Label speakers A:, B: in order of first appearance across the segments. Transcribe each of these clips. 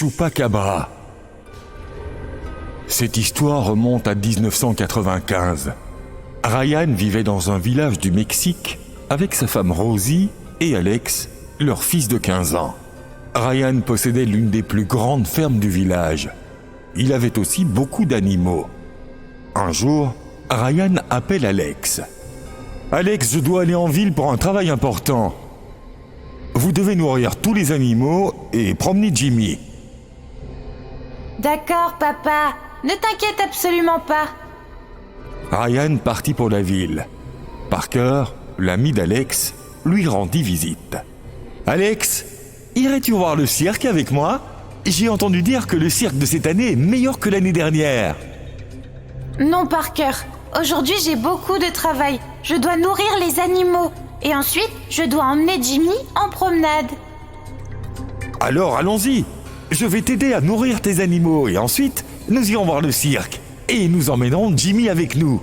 A: Chupacabra. Cette histoire remonte à 1995. Ryan vivait dans un village du Mexique avec sa femme Rosie et Alex, leur fils de 15 ans. Ryan possédait l'une des plus grandes fermes du village. Il avait aussi beaucoup d'animaux. Un jour, Ryan appelle Alex. « Alex, je dois aller en ville pour un travail important. Vous devez nourrir tous les animaux et promener Jimmy. »
B: D'accord, papa. Ne t'inquiète absolument pas.
A: Ryan partit pour la ville. Parker, l'ami d'Alex, lui rendit visite. « Alex, irais-tu voir le cirque avec moi ? J'ai entendu dire que le cirque de cette année est meilleur que l'année dernière. »
B: Non, Parker. Aujourd'hui, j'ai beaucoup de travail. Je dois nourrir les animaux. Et ensuite, je dois emmener Jimmy en promenade.
A: Alors allons-y. Je vais t'aider à nourrir tes animaux et ensuite, nous irons voir le cirque. Et nous emmènerons Jimmy avec nous.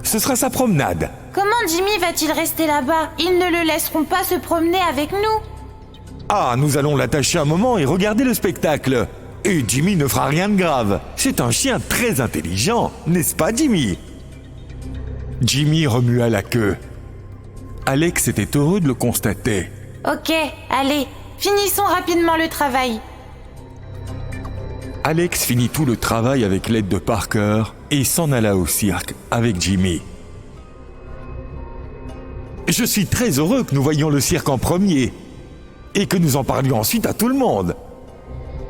A: Ce sera sa promenade.
B: Comment Jimmy va-t-il rester là-bas ? Ils ne le laisseront pas se promener avec nous.
A: Ah, nous allons l'attacher un moment et regarder le spectacle. Et Jimmy ne fera rien de grave. C'est un chien très intelligent, n'est-ce pas, Jimmy ? Jimmy remua la queue. Alex était heureux de le constater.
B: Ok, allez, finissons rapidement le travail.
A: Alex finit tout le travail avec l'aide de Parker et s'en alla au cirque avec Jimmy. Je suis très heureux que nous voyions le cirque en premier et que nous en parlions ensuite à tout le monde.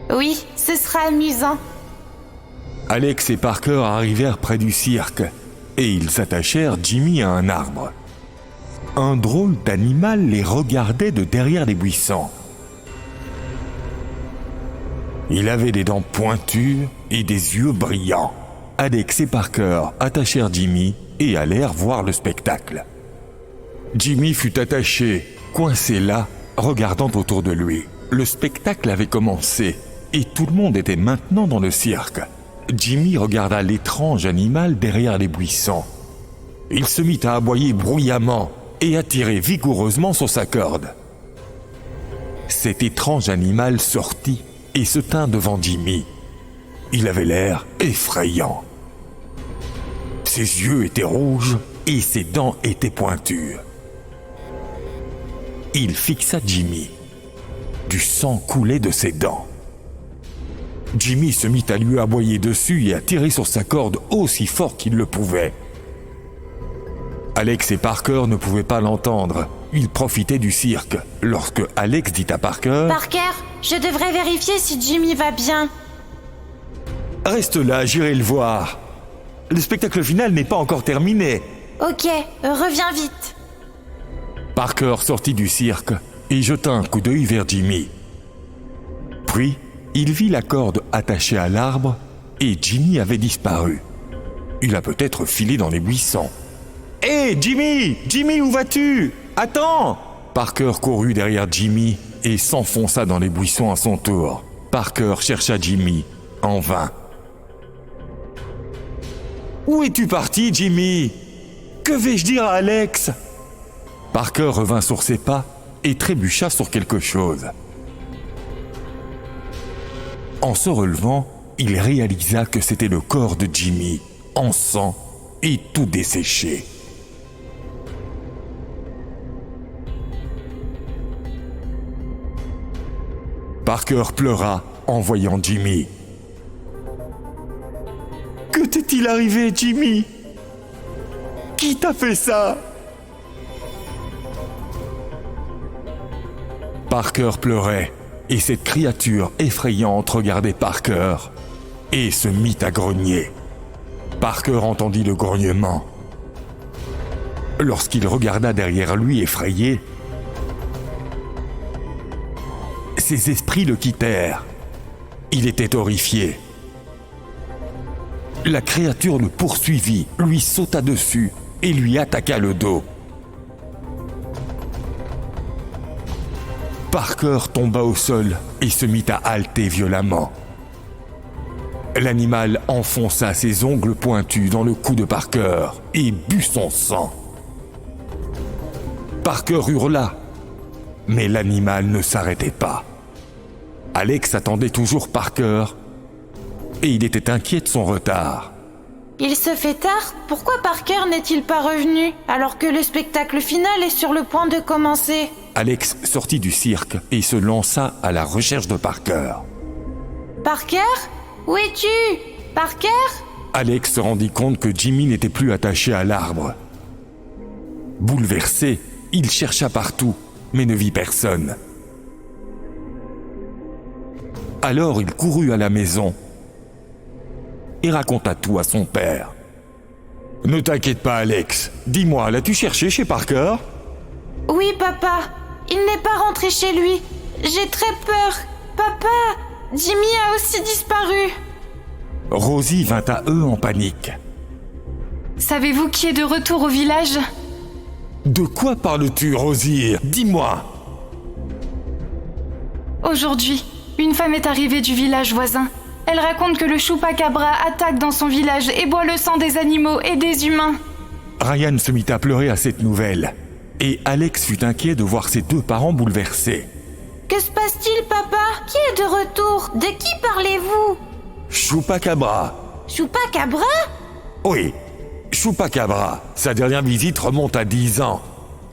B: Oui, ce sera amusant.
A: Alex et Parker arrivèrent près du cirque et ils attachèrent Jimmy à un arbre. Un drôle d'animal les regardait de derrière les buissons. Il avait des dents pointues et des yeux brillants. Alex et Parker attachèrent Jimmy et allèrent voir le spectacle. Jimmy fut attaché, coincé là, regardant autour de lui. Le spectacle avait commencé et tout le monde était maintenant dans le cirque. Jimmy regarda l'étrange animal derrière les buissons. Il se mit à aboyer bruyamment et à tirer vigoureusement sur sa corde. Cet étrange animal sortit et se tint devant Jimmy. Il avait l'air effrayant. Ses yeux étaient rouges et ses dents étaient pointues. Il fixa Jimmy. Du sang coulait de ses dents. Jimmy se mit à lui aboyer dessus et à tirer sur sa corde aussi fort qu'il le pouvait. Alex et Parker ne pouvaient pas l'entendre. Ils profitaient du cirque. Lorsque Alex dit à Parker...
B: Parker, je devrais vérifier si Jimmy va bien.
A: Reste là, j'irai le voir. Le spectacle final n'est pas encore terminé.
B: Ok, reviens vite.
A: Parker sortit du cirque et jeta un coup d'œil vers Jimmy. Puis, il vit la corde attachée à l'arbre et Jimmy avait disparu. Il a peut-être filé dans les buissons. « Hé, Jimmy! Jimmy, où vas-tu? Attends !» Parker courut derrière Jimmy et s'enfonça dans les buissons à son tour. Parker chercha Jimmy, en vain. « Où es-tu parti, Jimmy? Que vais-je dire à Alex ?» Parker revint sur ses pas et trébucha sur quelque chose. En se relevant, il réalisa que c'était le corps de Jimmy, en sang et tout desséché. Parker pleura en voyant Jimmy. « Que t'est-il arrivé, Jimmy? Qui t'a fait ça ?» Parker pleurait et cette créature effrayante regardait Parker et se mit à grogner. Parker entendit le grognement. Lorsqu'il regarda derrière lui effrayé, ses esprits le quittèrent. Il était horrifié. La créature le poursuivit, lui sauta dessus et lui attaqua le dos. Parker tomba au sol et se mit à halter violemment. L'animal enfonça ses ongles pointus dans le cou de Parker et but son sang. Parker hurla, mais l'animal ne s'arrêtait pas. Alex attendait toujours Parker et il était inquiet de son retard.
B: Il se fait tard. Pourquoi Parker n'est-il pas revenu alors que le spectacle final est sur le point de commencer?
A: Alex sortit du cirque et se lança à la recherche de Parker.
B: Parker? Où es-tu? Parker?
A: Alex se rendit compte que Jimmy n'était plus attaché à l'arbre. Bouleversé, il chercha partout, mais ne vit personne. Alors il courut à la maison et raconta tout à son père. « Ne t'inquiète pas, Alex. Dis-moi, l'as-tu cherché chez Parker ?»
B: Oui, papa. Il n'est pas rentré chez lui. J'ai très peur. Papa, Jimmy a aussi disparu.
A: Rosie vint à eux en panique.
C: « Savez-vous qui est de retour au village ?»
A: « De quoi parles-tu, Rosie? Dis-moi !»
C: Aujourd'hui, une femme est arrivée du village voisin. Elle raconte que le Chupacabra attaque dans son village et boit le sang des animaux et des humains.
A: Ryan se mit à pleurer à cette nouvelle, et Alex fut inquiet de voir ses deux parents bouleversés.
B: Que se passe-t-il, papa? Qui est de retour? De qui parlez-vous?
A: Chupacabra.
B: Chupacabra?
A: Oui, Chupacabra. Sa dernière visite remonte à 10 ans.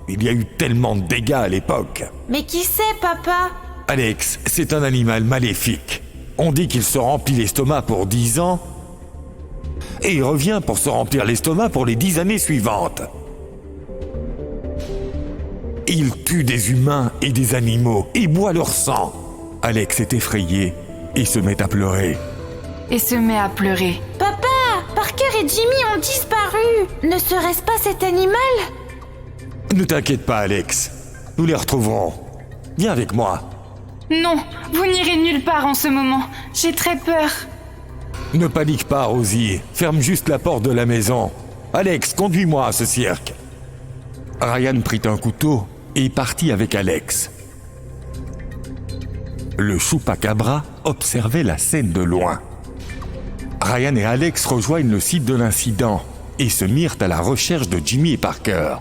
A: Il y a eu tellement de dégâts à l'époque.
B: Mais qui c'est, papa?
A: Alex, c'est un animal maléfique. On dit qu'il se remplit l'estomac pour 10 ans et il revient pour se remplir l'estomac pour les 10 années suivantes. Il tue des humains et des animaux et boit leur sang. Alex est effrayé et se met à pleurer.
B: Papa, Parker et Jimmy ont disparu. Ne serait-ce pas cet animal?
A: Ne t'inquiète pas, Alex. Nous les retrouverons. Viens avec moi.
C: Non, vous n'irez nulle part en ce moment. J'ai très peur.
A: Ne panique pas, Rosie. Ferme juste la porte de la maison. Alex, conduis-moi à ce cirque. Ryan prit un couteau et partit avec Alex. Le Chupacabra observait la scène de loin. Ryan et Alex rejoignent le site de l'incident et se mirent à la recherche de Jimmy et Parker.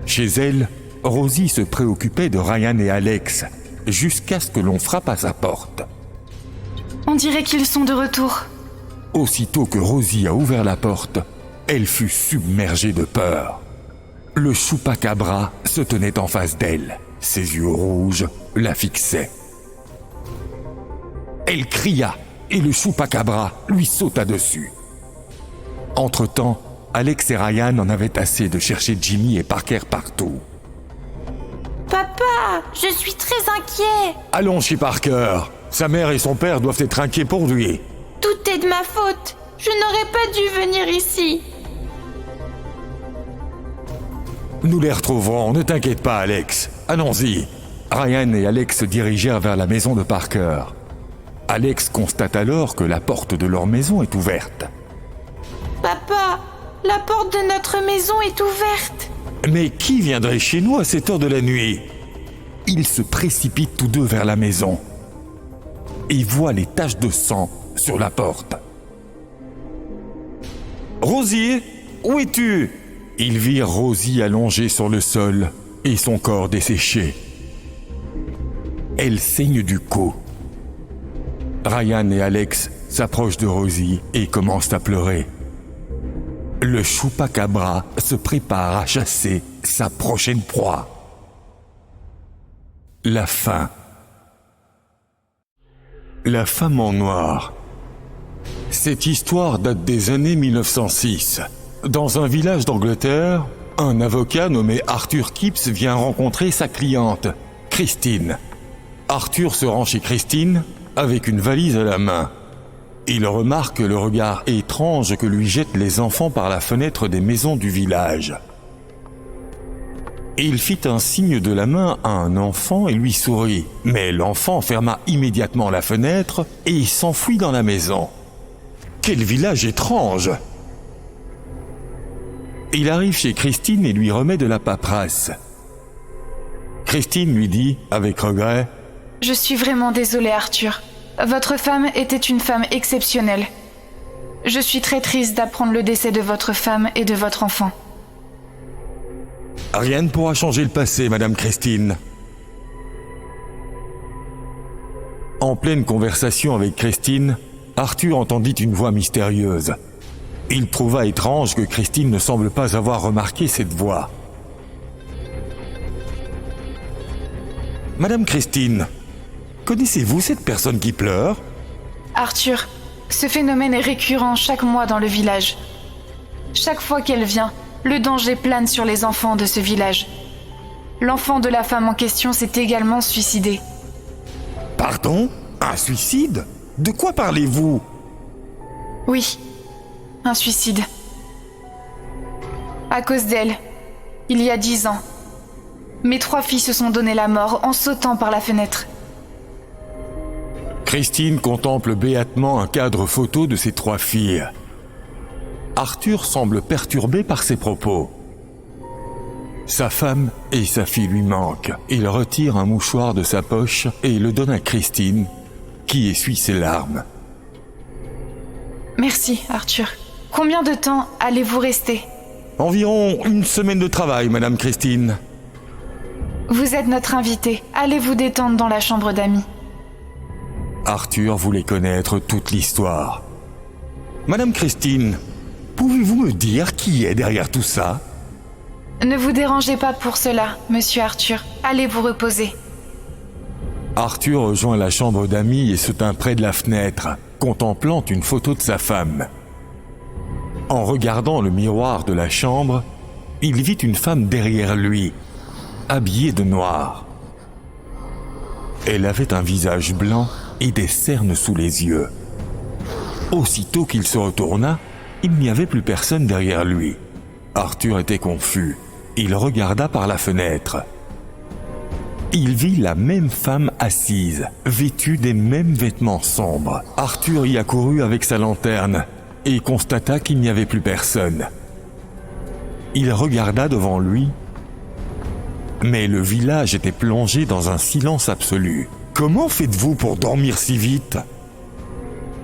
A: Chez elle, Rosie se préoccupait de Ryan et Alex jusqu'à ce que l'on frappe à sa porte.
C: On dirait qu'ils sont de retour.
A: Aussitôt que Rosie a ouvert la porte, elle fut submergée de peur. Le Chupacabra se tenait en face d'elle. Ses yeux rouges la fixaient. Elle cria et le Chupacabra lui sauta dessus. Entre-temps, Alex et Ryan en avaient assez de chercher Jimmy et Parker partout.
B: Papa, je suis très inquiet.
A: Allons chez Parker. Sa mère et son père doivent être inquiets pour lui.
B: Tout est de ma faute. Je n'aurais pas dû venir ici.
A: Nous les retrouverons, ne t'inquiète pas, Alex. Allons-y. Ryan et Alex se dirigèrent vers la maison de Parker. Alex constate alors que la porte de leur maison est ouverte.
B: Papa, la porte de notre maison est ouverte.
A: Mais qui viendrait chez nous à cette heure de la nuit? Ils se précipitent tous deux vers la maison et voient les taches de sang sur la porte. « Rosie, où es-tu » Ils virent Rosie allongée sur le sol et son corps desséché. Elle saigne du cou. Ryan et Alex s'approchent de Rosie et commencent à pleurer. Le Chupacabra se prépare à chasser sa prochaine proie. La fin. La femme en noir. Cette histoire date des années 1906. Dans un village d'Angleterre, un avocat nommé Arthur Kipps vient rencontrer sa cliente, Christine. Arthur se rend chez Christine avec une valise à la main. Il remarque le regard étrange que lui jettent les enfants par la fenêtre des maisons du village. Il fit un signe de la main à un enfant et lui sourit, mais l'enfant ferma immédiatement la fenêtre et s'enfuit dans la maison. Quel village étrange! Il arrive chez Christine et lui remet de la paperasse. Christine lui dit, avec regret,
C: « Je suis vraiment désolée, Arthur. Votre femme était une femme exceptionnelle. Je suis très triste d'apprendre le décès de votre femme et de votre enfant. »
A: Rien ne pourra changer le passé, Madame Christine. En pleine conversation avec Christine, Arthur entendit une voix mystérieuse. Il trouva étrange que Christine ne semble pas avoir remarqué cette voix. « Madame Christine, connaissez-vous cette personne qui pleure ?»
C: Arthur, ce phénomène est récurrent chaque mois dans le village. Chaque fois qu'elle vient, le danger plane sur les enfants de ce village. L'enfant de la femme en question s'est également suicidé.
A: « Pardon ? Un suicide ? De quoi parlez-vous ?»
C: Oui, un suicide. À cause d'elle, il y a 10 ans, mes 3 filles se sont donné la mort en sautant par la fenêtre.
A: Christine contemple béatement un cadre photo de ses 3 filles. Arthur semble perturbé par ses propos. Sa femme et sa fille lui manquent. Il retire un mouchoir de sa poche et le donne à Christine, qui essuie ses larmes.
C: Merci, Arthur. Combien de temps allez-vous rester ?
A: Environ 1 semaine de travail, Madame Christine.
C: Vous êtes notre invité. Allez vous détendre dans la chambre d'amis.
A: Arthur voulait connaître toute l'histoire. Madame Christine, pouvez-vous me dire qui est derrière tout ça ?
C: Ne vous dérangez pas pour cela, monsieur Arthur. Allez vous reposer.
A: Arthur rejoint la chambre d'amis et se tint près de la fenêtre, contemplant une photo de sa femme. En regardant le miroir de la chambre, il vit une femme derrière lui, habillée de noir. Elle avait un visage blanc et des cernes sous les yeux. Aussitôt qu'il se retourna, il n'y avait plus personne derrière lui. Arthur était confus. Il regarda par la fenêtre. Il vit la même femme assise, vêtue des mêmes vêtements sombres. Arthur y accourut avec sa lanterne et constata qu'il n'y avait plus personne. Il regarda devant lui, mais le village était plongé dans un silence absolu. « Comment faites-vous pour dormir si vite ?»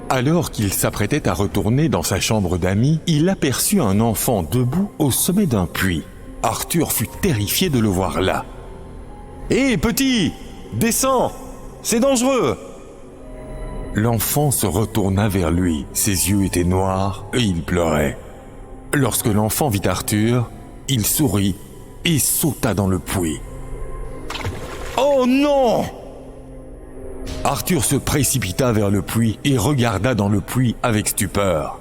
A: Alors qu'il s'apprêtait à retourner dans sa chambre d'amis, il aperçut un enfant debout au sommet d'un puits. Arthur fut terrifié de le voir là. « Hé, petit, descends, c'est dangereux !» L'enfant se retourna vers lui. Ses yeux étaient noirs et il pleurait. Lorsque l'enfant vit Arthur, il sourit et sauta dans le puits. « Oh non !» Arthur se précipita vers le puits et regarda dans le puits avec stupeur.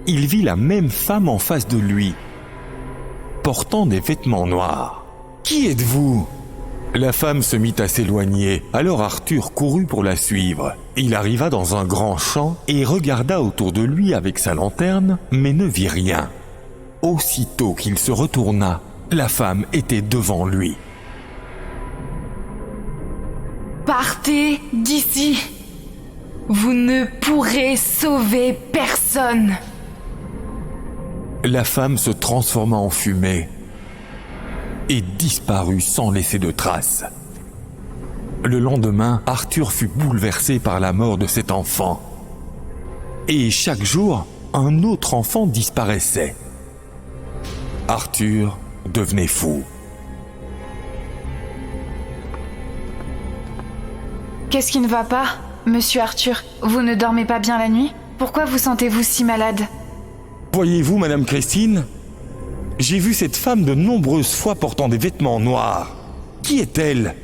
A: Il vit la même femme en face de lui, portant des vêtements noirs. « Qui êtes-vous » La femme se mit à s'éloigner, alors Arthur courut pour la suivre. Il arriva dans un grand champ et regarda autour de lui avec sa lanterne, mais ne vit rien. Aussitôt qu'il se retourna, la femme était devant lui.
C: « Partez d'ici. Vous ne pourrez sauver personne. »
A: La femme se transforma en fumée et disparut sans laisser de traces. Le lendemain, Arthur fut bouleversé par la mort de cet enfant. Et chaque jour, un autre enfant disparaissait. Arthur devenait fou.
C: Qu'est-ce qui ne va pas, monsieur Arthur ? Vous ne dormez pas bien la nuit ? Pourquoi vous sentez-vous si malade ?
A: Voyez-vous, Madame Christine, j'ai vu cette femme de nombreuses fois portant des vêtements noirs. Qui est-elle ?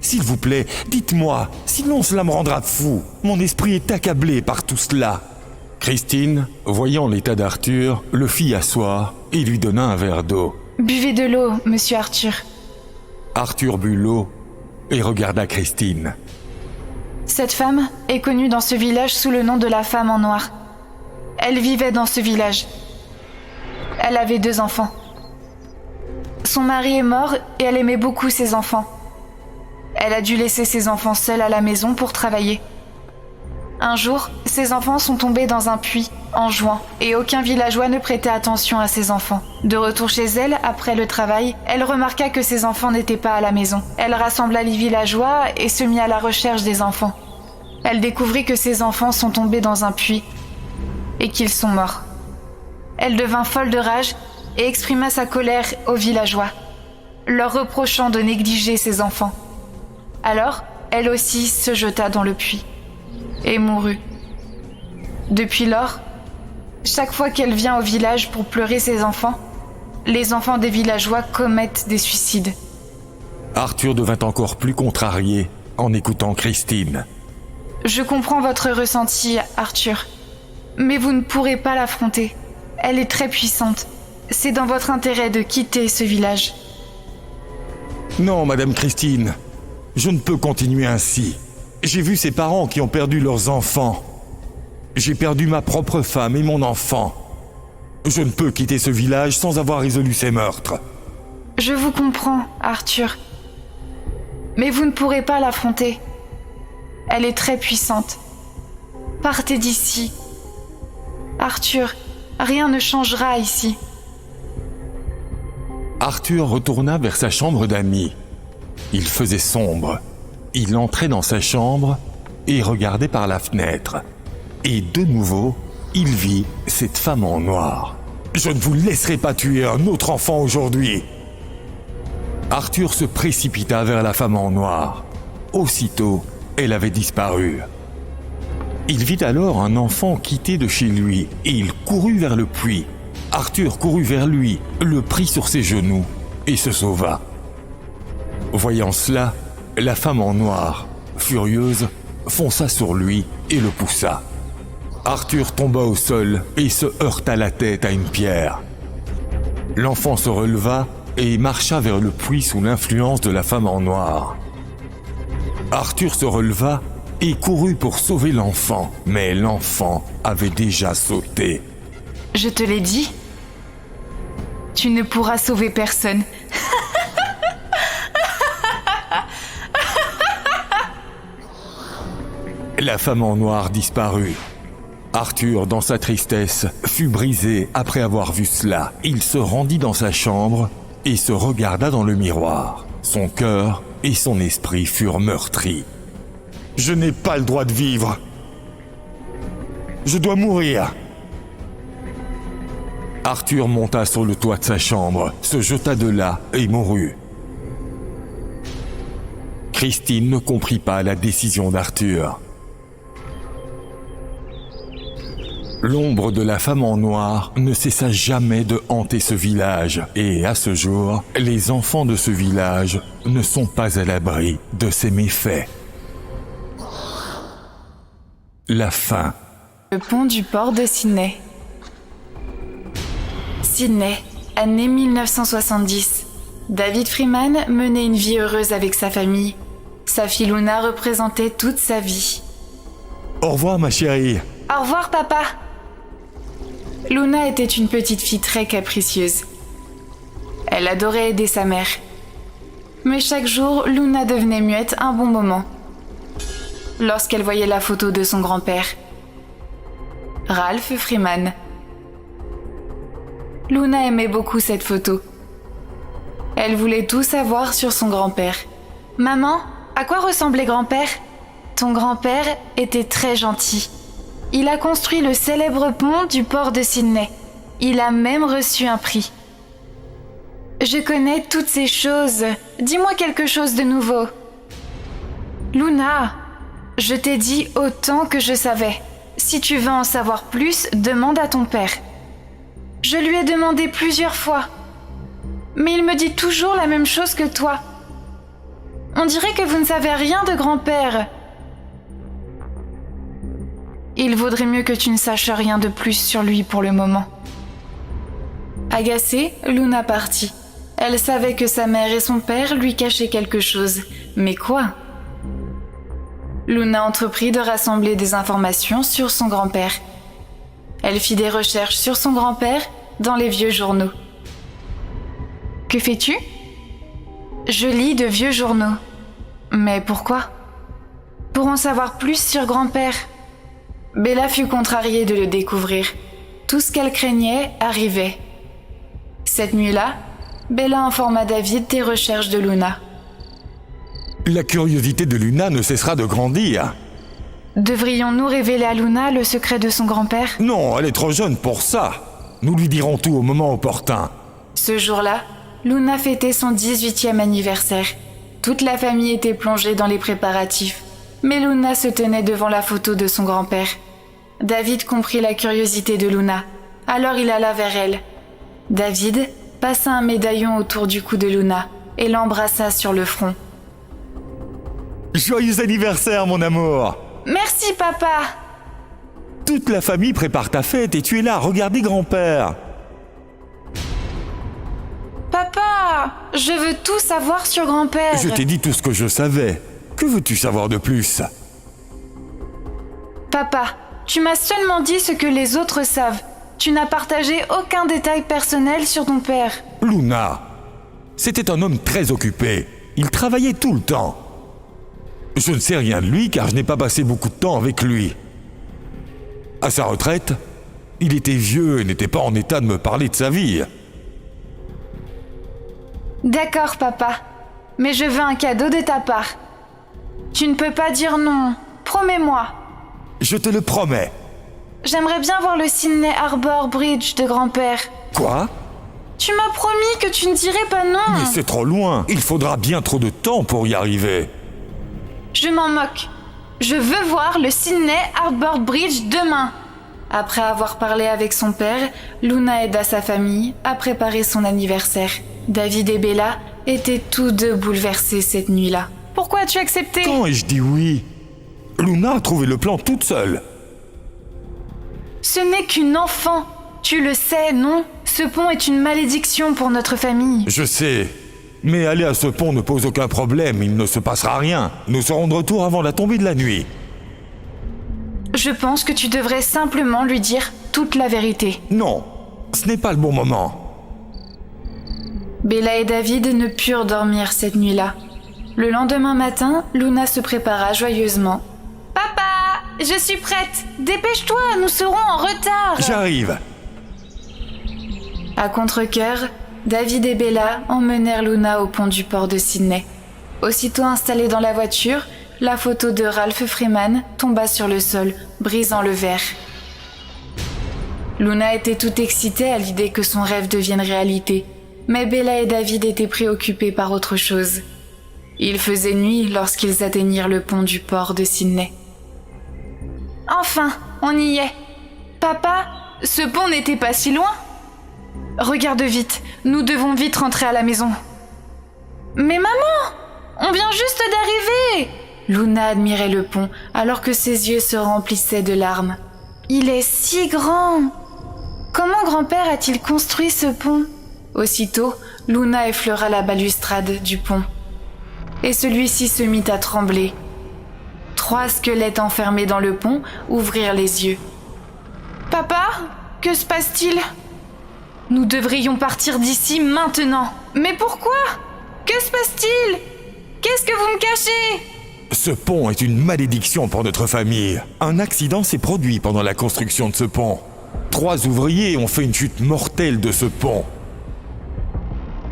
A: S'il vous plaît, dites-moi, sinon cela me rendra fou. Mon esprit est accablé par tout cela. Christine, voyant l'état d'Arthur, le fit asseoir et lui donna un verre d'eau.
C: Buvez de l'eau, monsieur Arthur.
A: Arthur but l'eau et regarda Christine.
C: Cette femme est connue dans ce village sous le nom de la femme en noir. Elle vivait dans ce village. Elle avait 2 enfants. Son mari est mort et elle aimait beaucoup ses enfants. Elle a dû laisser ses enfants seuls à la maison pour travailler. Un jour, ses enfants sont tombés dans un puits en jouant et aucun villageois ne prêtait attention à ses enfants. De retour chez elle, après le travail, elle remarqua que ses enfants n'étaient pas à la maison. Elle rassembla les villageois et se mit à la recherche des enfants. Elle découvrit que ses enfants sont tombés dans un puits et qu'ils sont morts. Elle devint folle de rage et exprima sa colère aux villageois, leur reprochant de négliger ses enfants. Alors, elle aussi se jeta dans le puits. et mourut. Depuis lors, chaque fois qu'elle vient au village pour pleurer ses enfants, les enfants des villageois commettent des suicides.
A: Arthur devint encore plus contrarié en écoutant Christine.
C: Je comprends votre ressenti, Arthur, mais vous ne pourrez pas l'affronter. Elle est très puissante. C'est dans votre intérêt de quitter ce village.
A: Non, Madame Christine, je ne peux continuer ainsi. J'ai vu ces parents qui ont perdu leurs enfants. J'ai perdu ma propre femme et mon enfant. Je ne peux quitter ce village sans avoir résolu ces meurtres.
C: Je vous comprends, Arthur. Mais vous ne pourrez pas l'affronter. Elle est très puissante. Partez d'ici. Arthur, rien ne changera ici.
A: Arthur retourna vers sa chambre d'amis. Il faisait sombre. Il entrait dans sa chambre et regardait par la fenêtre. Et de nouveau, il vit cette femme en noir. « Je ne vous laisserai pas tuer un autre enfant aujourd'hui !» Arthur se précipita vers la femme en noir. Aussitôt, elle avait disparu. Il vit alors un enfant quitter de chez lui et il courut vers le puits. Arthur courut vers lui, le prit sur ses genoux et se sauva. Voyant cela, la femme en noir, furieuse, fonça sur lui et le poussa. Arthur tomba au sol et se heurta la tête à une pierre. L'enfant se releva et marcha vers le puits sous l'influence de la femme en noir. Arthur se releva et courut pour sauver l'enfant, mais l'enfant avait déjà sauté.
C: Je te l'ai dit. Tu ne pourras sauver personne.
A: La femme en noir disparut. Arthur, dans sa tristesse, fut brisé après avoir vu cela. Il se rendit dans sa chambre et se regarda dans le miroir. Son cœur et son esprit furent meurtris. « Je n'ai pas le droit de vivre. Je dois mourir. » Arthur monta sur le toit de sa chambre, se jeta de là et mourut. Christine ne comprit pas la décision d'Arthur. L'ombre de la femme en noir ne cessa jamais de hanter ce village et à ce jour, les enfants de ce village ne sont pas à l'abri de ses méfaits. La fin.
C: Le pont du port de Sydney. Sydney, année 1970. David Freeman menait une vie heureuse avec sa famille. Sa fille Luna représentait toute sa vie.
A: Au revoir ma chérie.
C: Au revoir papa. Luna était une petite fille très capricieuse. Elle adorait aider sa mère. Mais chaque jour, Luna devenait muette un bon moment. Lorsqu'elle voyait la photo de son grand-père, Ralph Freeman. Luna aimait beaucoup cette photo. Elle voulait tout savoir sur son grand-père. « Maman, à quoi ressemblait grand-père ? Ton grand-père était très gentil. Il a construit le célèbre pont du port de Sydney. Il a même reçu un prix. Je connais toutes ces choses. Dis-moi quelque chose de nouveau. » Luna, je t'ai dit autant que je savais. Si tu veux en savoir plus, demande à ton père. Je lui ai demandé plusieurs fois. Mais il me dit toujours la même chose que toi. On dirait que vous ne savez rien de grand-père. Il vaudrait mieux que tu ne saches rien de plus sur lui pour le moment. Agacée, Luna partit. Elle savait que sa mère et son père lui cachaient quelque chose. Mais quoi ? Luna entreprit de rassembler des informations sur son grand-père. Elle fit des recherches sur son grand-père dans les vieux journaux. Que fais-tu ? Je lis de vieux journaux. Mais pourquoi ? Pour en savoir plus sur grand-père. Bella fut contrariée de le découvrir. Tout ce qu'elle craignait arrivait. Cette nuit-là, Bella informa David des recherches de Luna.
A: La curiosité de Luna ne cessera de grandir.
C: Devrions-nous révéler à Luna le secret de son grand-père ?
A: Non, elle est trop jeune pour ça. Nous lui dirons tout au moment opportun.
C: Ce jour-là, Luna fêtait son 18e anniversaire. Toute la famille était plongée dans les préparatifs. mais Luna se tenait devant la photo de son grand-père. David comprit la curiosité de Luna, alors il alla vers elle. David passa un médaillon autour du cou de Luna et l'embrassa sur le front.
A: Joyeux anniversaire, mon amour!
C: Merci, papa!
A: Toute la famille prépare ta fête et tu es là, regardez grand-père!
C: Papa, je veux tout savoir sur grand-père.
A: Je t'ai dit tout ce que je savais. Que veux-tu savoir de plus?
C: Papa, tu m'as seulement dit ce que les autres savent. Tu n'as partagé aucun détail personnel sur ton père.
A: Luna, c'était un homme très occupé. Il travaillait tout le temps. Je ne sais rien de lui car je n'ai pas passé beaucoup de temps avec lui. À sa retraite, il était vieux et n'était pas en état de me parler de sa vie.
C: D'accord, papa. Mais je veux un cadeau de ta part. Tu ne peux pas dire non. Promets-moi.
A: Je te le promets.
C: J'aimerais bien voir le Sydney Harbour Bridge de grand-père.
A: Quoi?
C: Tu m'as promis que tu ne dirais pas non.
A: Mais c'est trop loin. Il faudra bien trop de temps pour y arriver.
C: Je m'en moque. Je veux voir le Sydney Harbour Bridge demain. Après avoir parlé avec son père, Luna aida sa famille à préparer son anniversaire. David et Bella étaient tous deux bouleversés cette nuit-là. Pourquoi as-tu accepté?
A: Quand ai-je dit oui? Luna a trouvé le plan toute seule.
C: Ce n'est qu'une enfant. Tu le sais, non? Ce pont est une malédiction pour notre famille.
A: Je sais. Mais aller à ce pont ne pose aucun problème, il ne se passera rien. Nous serons de retour avant la tombée de la nuit.
C: Je pense que tu devrais simplement lui dire toute la vérité.
A: Non, ce n'est pas le bon moment.
C: Bella et David ne purent dormir cette nuit-là. Le lendemain matin, Luna se prépara joyeusement. Papa, je suis prête. Dépêche-toi, nous serons en retard.
A: J'arrive.
C: À contre-cœur, David et Bella emmenèrent Luna au pont du port de Sydney. Aussitôt installée dans la voiture, la photo de Ralph Freeman tomba sur le sol, brisant le verre. Luna était toute excitée à l'idée que son rêve devienne réalité, mais Bella et David étaient préoccupés par autre chose. Il faisait nuit lorsqu'ils atteignirent le pont du port de Sydney. Enfin, on y est. Papa, ce pont n'était pas si loin. Regarde vite, nous devons vite rentrer à la maison. Mais maman, on vient juste d'arriver. Luna admirait le pont alors que ses yeux se remplissaient de larmes. Il est si grand. Comment grand-père a-t-il construit ce pont? Aussitôt, Luna effleura la balustrade du pont. Et celui-ci se mit à trembler. 3 squelettes enfermés dans le pont ouvrirent les yeux. Papa, que se passe-t-il? Nous devrions partir d'ici maintenant. Mais pourquoi? Que se passe-t-il? Qu'est-ce que vous me cachez?
A: Ce pont est une malédiction pour notre famille. Un accident s'est produit pendant la construction de ce pont. 3 ouvriers ont fait une chute mortelle de ce pont.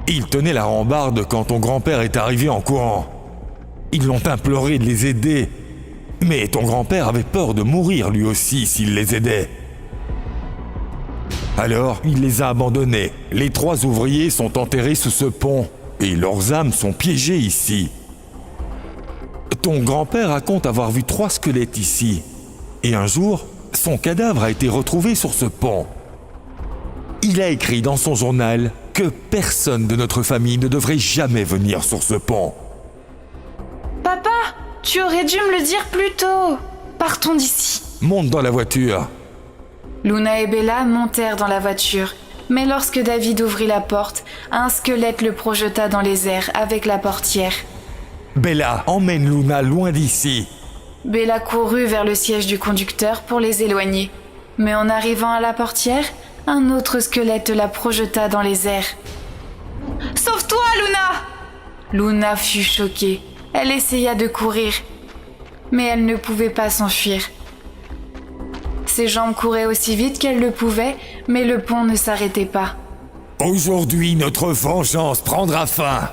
A: Ils tenaient la rambarde quand ton grand-père est arrivé en courant. Ils l'ont imploré de les aider. Mais ton grand-père avait peur de mourir lui aussi s'il les aidait. Alors, il les a abandonnés. Les 3 ouvriers sont enterrés sous ce pont. Et leurs âmes sont piégées ici. Ton grand-père raconte avoir vu 3 squelettes ici. Et un jour, son cadavre a été retrouvé sur ce pont. Il a écrit dans son journal que personne de notre famille ne devrait jamais venir sur ce pont.
C: Papa, tu aurais dû me le dire plus tôt. Partons d'ici.
A: Monte dans la voiture.
C: Luna et Bella montèrent dans la voiture. Mais lorsque David ouvrit la porte, un squelette le projeta dans les airs avec la portière.
A: Bella, emmène Luna loin d'ici.
C: Bella courut vers le siège du conducteur pour les éloigner. Mais en arrivant à la portière, un autre squelette la projeta dans les airs. « Sauve-toi, Luna !» Luna fut choquée. Elle essaya de courir, mais elle ne pouvait pas s'enfuir. Ses jambes couraient aussi vite qu'elle le pouvait, mais le pont ne s'arrêtait pas.
A: Aujourd'hui, notre vengeance prendra fin.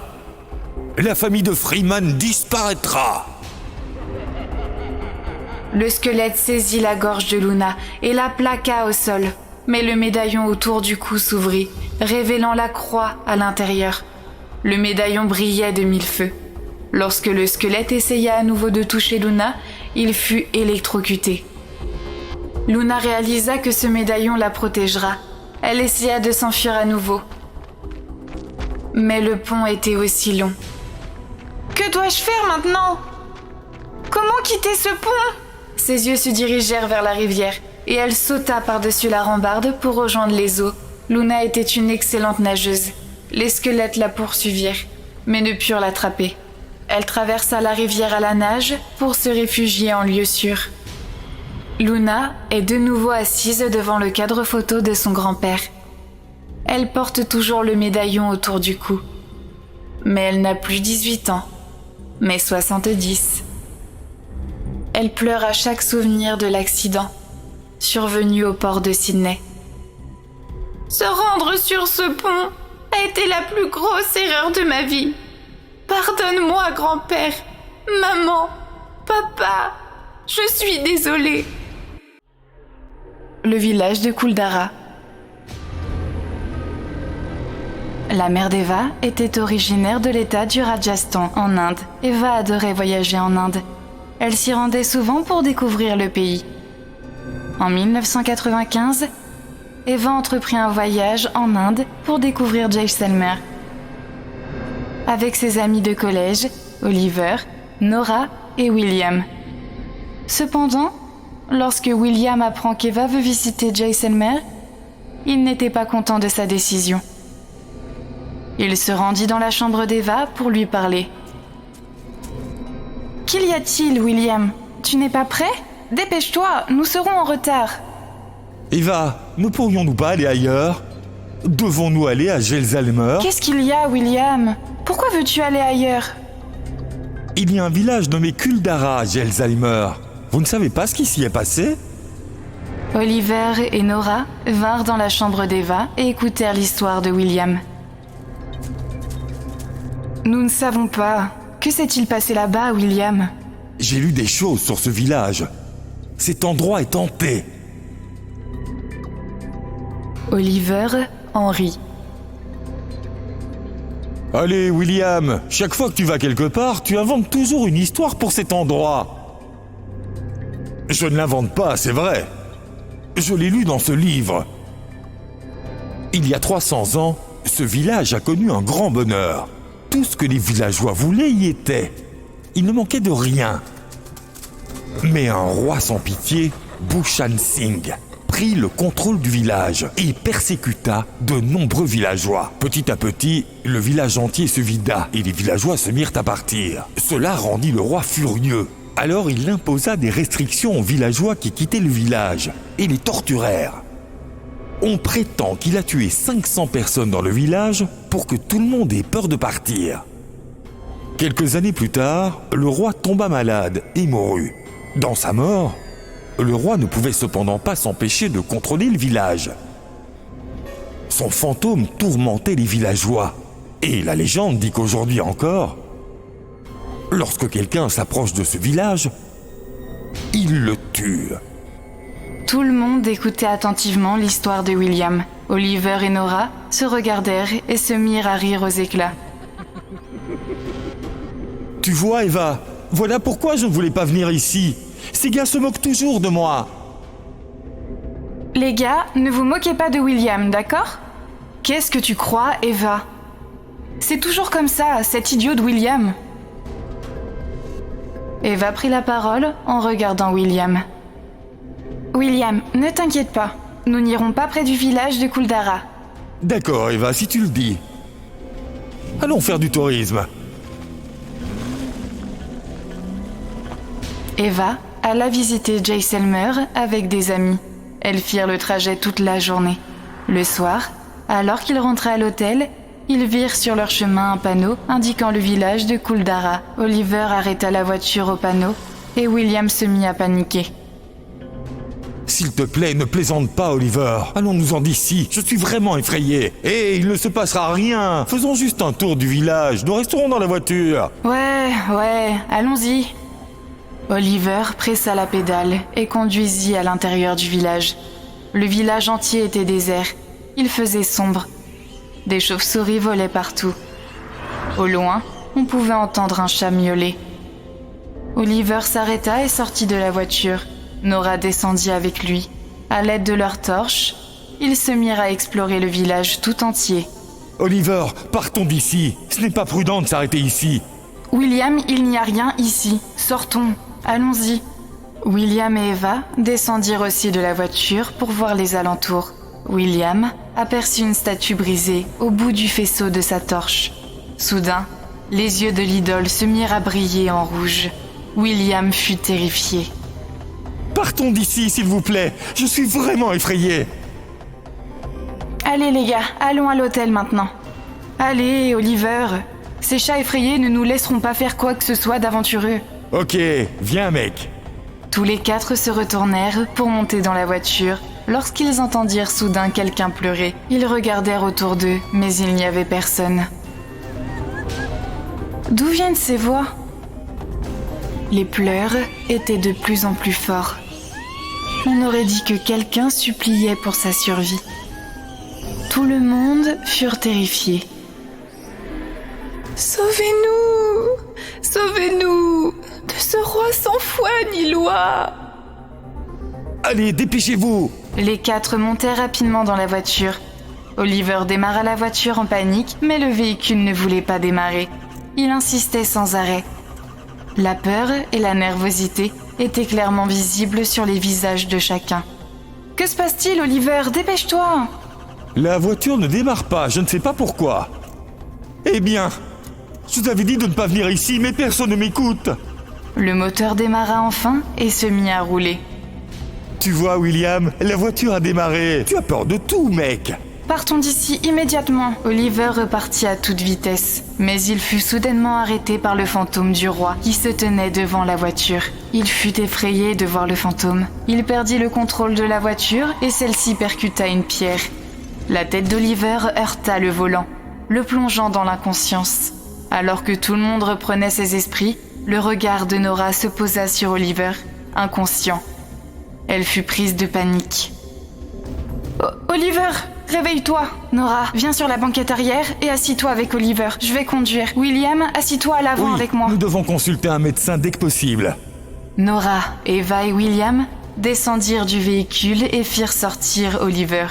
A: La famille de Freeman disparaîtra.
C: Le squelette saisit la gorge de Luna et la plaqua au sol. Mais le médaillon autour du cou s'ouvrit, révélant la croix à l'intérieur. Le médaillon brillait de 1000 feux. Lorsque le squelette essaya à nouveau de toucher Luna, il fut électrocuté. Luna réalisa que ce médaillon la protégera. Elle essaya de s'enfuir à nouveau. Mais le pont était aussi long. Que dois-je faire maintenant? Comment quitter ce pont? Ses yeux se dirigèrent vers la rivière et elle sauta par-dessus la rambarde pour rejoindre les eaux. Luna était une excellente nageuse. Les squelettes la poursuivirent, mais ne purent l'attraper. Elle traversa la rivière à la nage pour se réfugier en lieu sûr. Luna est de nouveau assise devant le cadre photo de son grand-père. Elle porte toujours le médaillon autour du cou. Mais elle n'a plus 18 ans, mais 70. Elle pleure à chaque souvenir de l'accident survenu au port de Sydney. Se rendre sur ce pont a été la plus grosse erreur de ma vie. Pardonne-moi, grand-père, maman, papa, je suis désolée. Le village de Kuldara. La mère d'Eva était originaire de l'état du Rajasthan, en Inde. Eva adorait voyager en Inde. Elle s'y rendait souvent pour découvrir le pays. En 1995, Eva entreprit un voyage en Inde pour découvrir Jaisalmer. Avec ses amis de collège, Oliver, Nora et William. Cependant, lorsque William apprend qu'Eva veut visiter Jaisalmer, il n'était pas content de sa décision. Il se rendit dans la chambre d'Eva pour lui parler. « Qu'y a-t-il, William? Tu n'es pas prêt? Dépêche-toi, nous serons en retard. »
A: Eva, ne pourrions-nous pas aller ailleurs? Devons-nous aller à Jaisalmer?
C: Qu'est-ce qu'il y a, William? Pourquoi veux-tu aller ailleurs?
A: Il y a un village nommé Kuldara à Jaisalmer. Vous ne savez pas ce qui s'y est passé?
C: Oliver et Nora vinrent dans la chambre d'Eva et écoutèrent l'histoire de William. Nous ne savons pas. Que s'est-il passé là-bas, William?
A: J'ai lu des choses sur ce village. Cet endroit est hanté.
C: Oliver en rit.
A: Allez, William, chaque fois que tu vas quelque part, tu inventes toujours une histoire pour cet endroit. Je ne l'invente pas, c'est vrai. Je l'ai lu dans ce livre. Il y a 300 ans, ce village a connu un grand bonheur. Tout ce que les villageois voulaient y était. Il ne manquait de rien. Mais un roi sans pitié, Bhushan Singh, prit le contrôle du village et persécuta de nombreux villageois. Petit à petit, le village entier se vida et les villageois se mirent à partir. Cela rendit le roi furieux. Alors il imposa des restrictions aux villageois qui quittaient le village et les torturèrent. On prétend qu'il a tué 500 personnes dans le village pour que tout le monde ait peur de partir. Quelques années plus tard, le roi tomba malade et mourut. Dans sa mort, le roi ne pouvait cependant pas s'empêcher de contrôler le village. Son fantôme tourmentait les villageois. Et la légende dit qu'aujourd'hui encore, lorsque quelqu'un s'approche de ce village, il le tue.
C: Tout le monde écoutait attentivement l'histoire de William. Oliver et Nora se regardèrent et se mirent à rire aux éclats.
A: Tu vois, Eva, voilà pourquoi je ne voulais pas venir ici. Ces gars se moquent toujours de moi.
C: Les gars, ne vous moquez pas de William, d'accord? Qu'est-ce que tu crois, Eva? C'est toujours comme ça, cet idiot de William. Eva prit la parole en regardant William. William, ne t'inquiète pas. Nous n'irons pas près du village de Kuldara.
A: D'accord, Eva, si tu le dis. Allons faire du tourisme.
C: Eva alla visiter Jaisalmer avec des amis. Elles firent le trajet toute la journée. Le soir, alors qu'ils rentraient à l'hôtel, ils virent sur leur chemin un panneau indiquant le village de Kuldara. Oliver arrêta la voiture au panneau et William se mit à paniquer.
A: S'il te plaît, ne plaisante pas, Oliver. Allons-nous-en d'ici. Je suis vraiment effrayé. Et il ne se passera rien. Faisons juste un tour du village. Nous resterons dans la voiture.
C: Ouais, allons-y. Oliver pressa la pédale et conduisit à l'intérieur du village. Le village entier était désert. Il faisait sombre. Des chauves-souris volaient partout. Au loin, on pouvait entendre un chat miauler. Oliver s'arrêta et sortit de la voiture. Nora descendit avec lui. À l'aide de leurs torches, ils se mirent à explorer le village tout entier.
A: Oliver, partons d'ici. Ce n'est pas prudent de s'arrêter ici.
C: William, il n'y a rien ici. Sortons, allons-y. William et Eva descendirent aussi de la voiture pour voir les alentours. William aperçut une statue brisée au bout du faisceau de sa torche. Soudain, les yeux de l'idole se mirent à briller en rouge. William fut terrifié.
A: Partons d'ici, s'il vous plaît. Je suis vraiment effrayé.
C: Allez les gars, allons à l'hôtel maintenant. Allez, Oliver. Ces chats effrayés ne nous laisseront pas faire quoi que ce soit d'aventureux.
A: Ok, viens mec.
C: Tous les quatre se retournèrent pour monter dans la voiture. Lorsqu'ils entendirent soudain quelqu'un pleurer, ils regardèrent autour d'eux, mais il n'y avait personne. D'où viennent ces voix ? Les pleurs étaient de plus en plus forts. On aurait dit que quelqu'un suppliait pour sa survie. Tout le monde furent terrifiés.
D: Sauvez-nous! Sauvez-nous! De ce roi sans foi ni loi!
A: Allez, dépêchez-vous.
C: Les quatre montèrent rapidement dans la voiture. Oliver démarra la voiture en panique, mais le véhicule ne voulait pas démarrer. Il insistait sans arrêt. La peur et la nervosité étaient clairement visibles sur les visages de chacun. « Que se passe-t-il, Oliver? Dépêche-toi !»
A: La voiture ne démarre pas, je ne sais pas pourquoi. Eh bien, je vous avais dit de ne pas venir ici, mais personne ne m'écoute.
C: Le moteur démarra enfin et se mit à rouler.
A: Tu vois, William, la voiture a démarré. Tu as peur de tout, mec.
C: Partons d'ici immédiatement. Oliver repartit à toute vitesse, mais il fut soudainement arrêté par le fantôme du roi qui se tenait devant la voiture. Il fut effrayé de voir le fantôme. Il perdit le contrôle de la voiture et celle-ci percuta une pierre. La tête d'Oliver heurta le volant, le plongeant dans l'inconscience. Alors que tout le monde reprenait ses esprits, le regard de Nora se posa sur Oliver, inconscient. Elle fut prise de panique. Oliver, réveille-toi. Nora, viens sur la banquette arrière et assis-toi avec Oliver. Je vais conduire. William, assis-toi à l'avant avec moi.
A: Nous devons consulter un médecin dès que possible.
C: Nora, Eva et William descendirent du véhicule et firent sortir Oliver.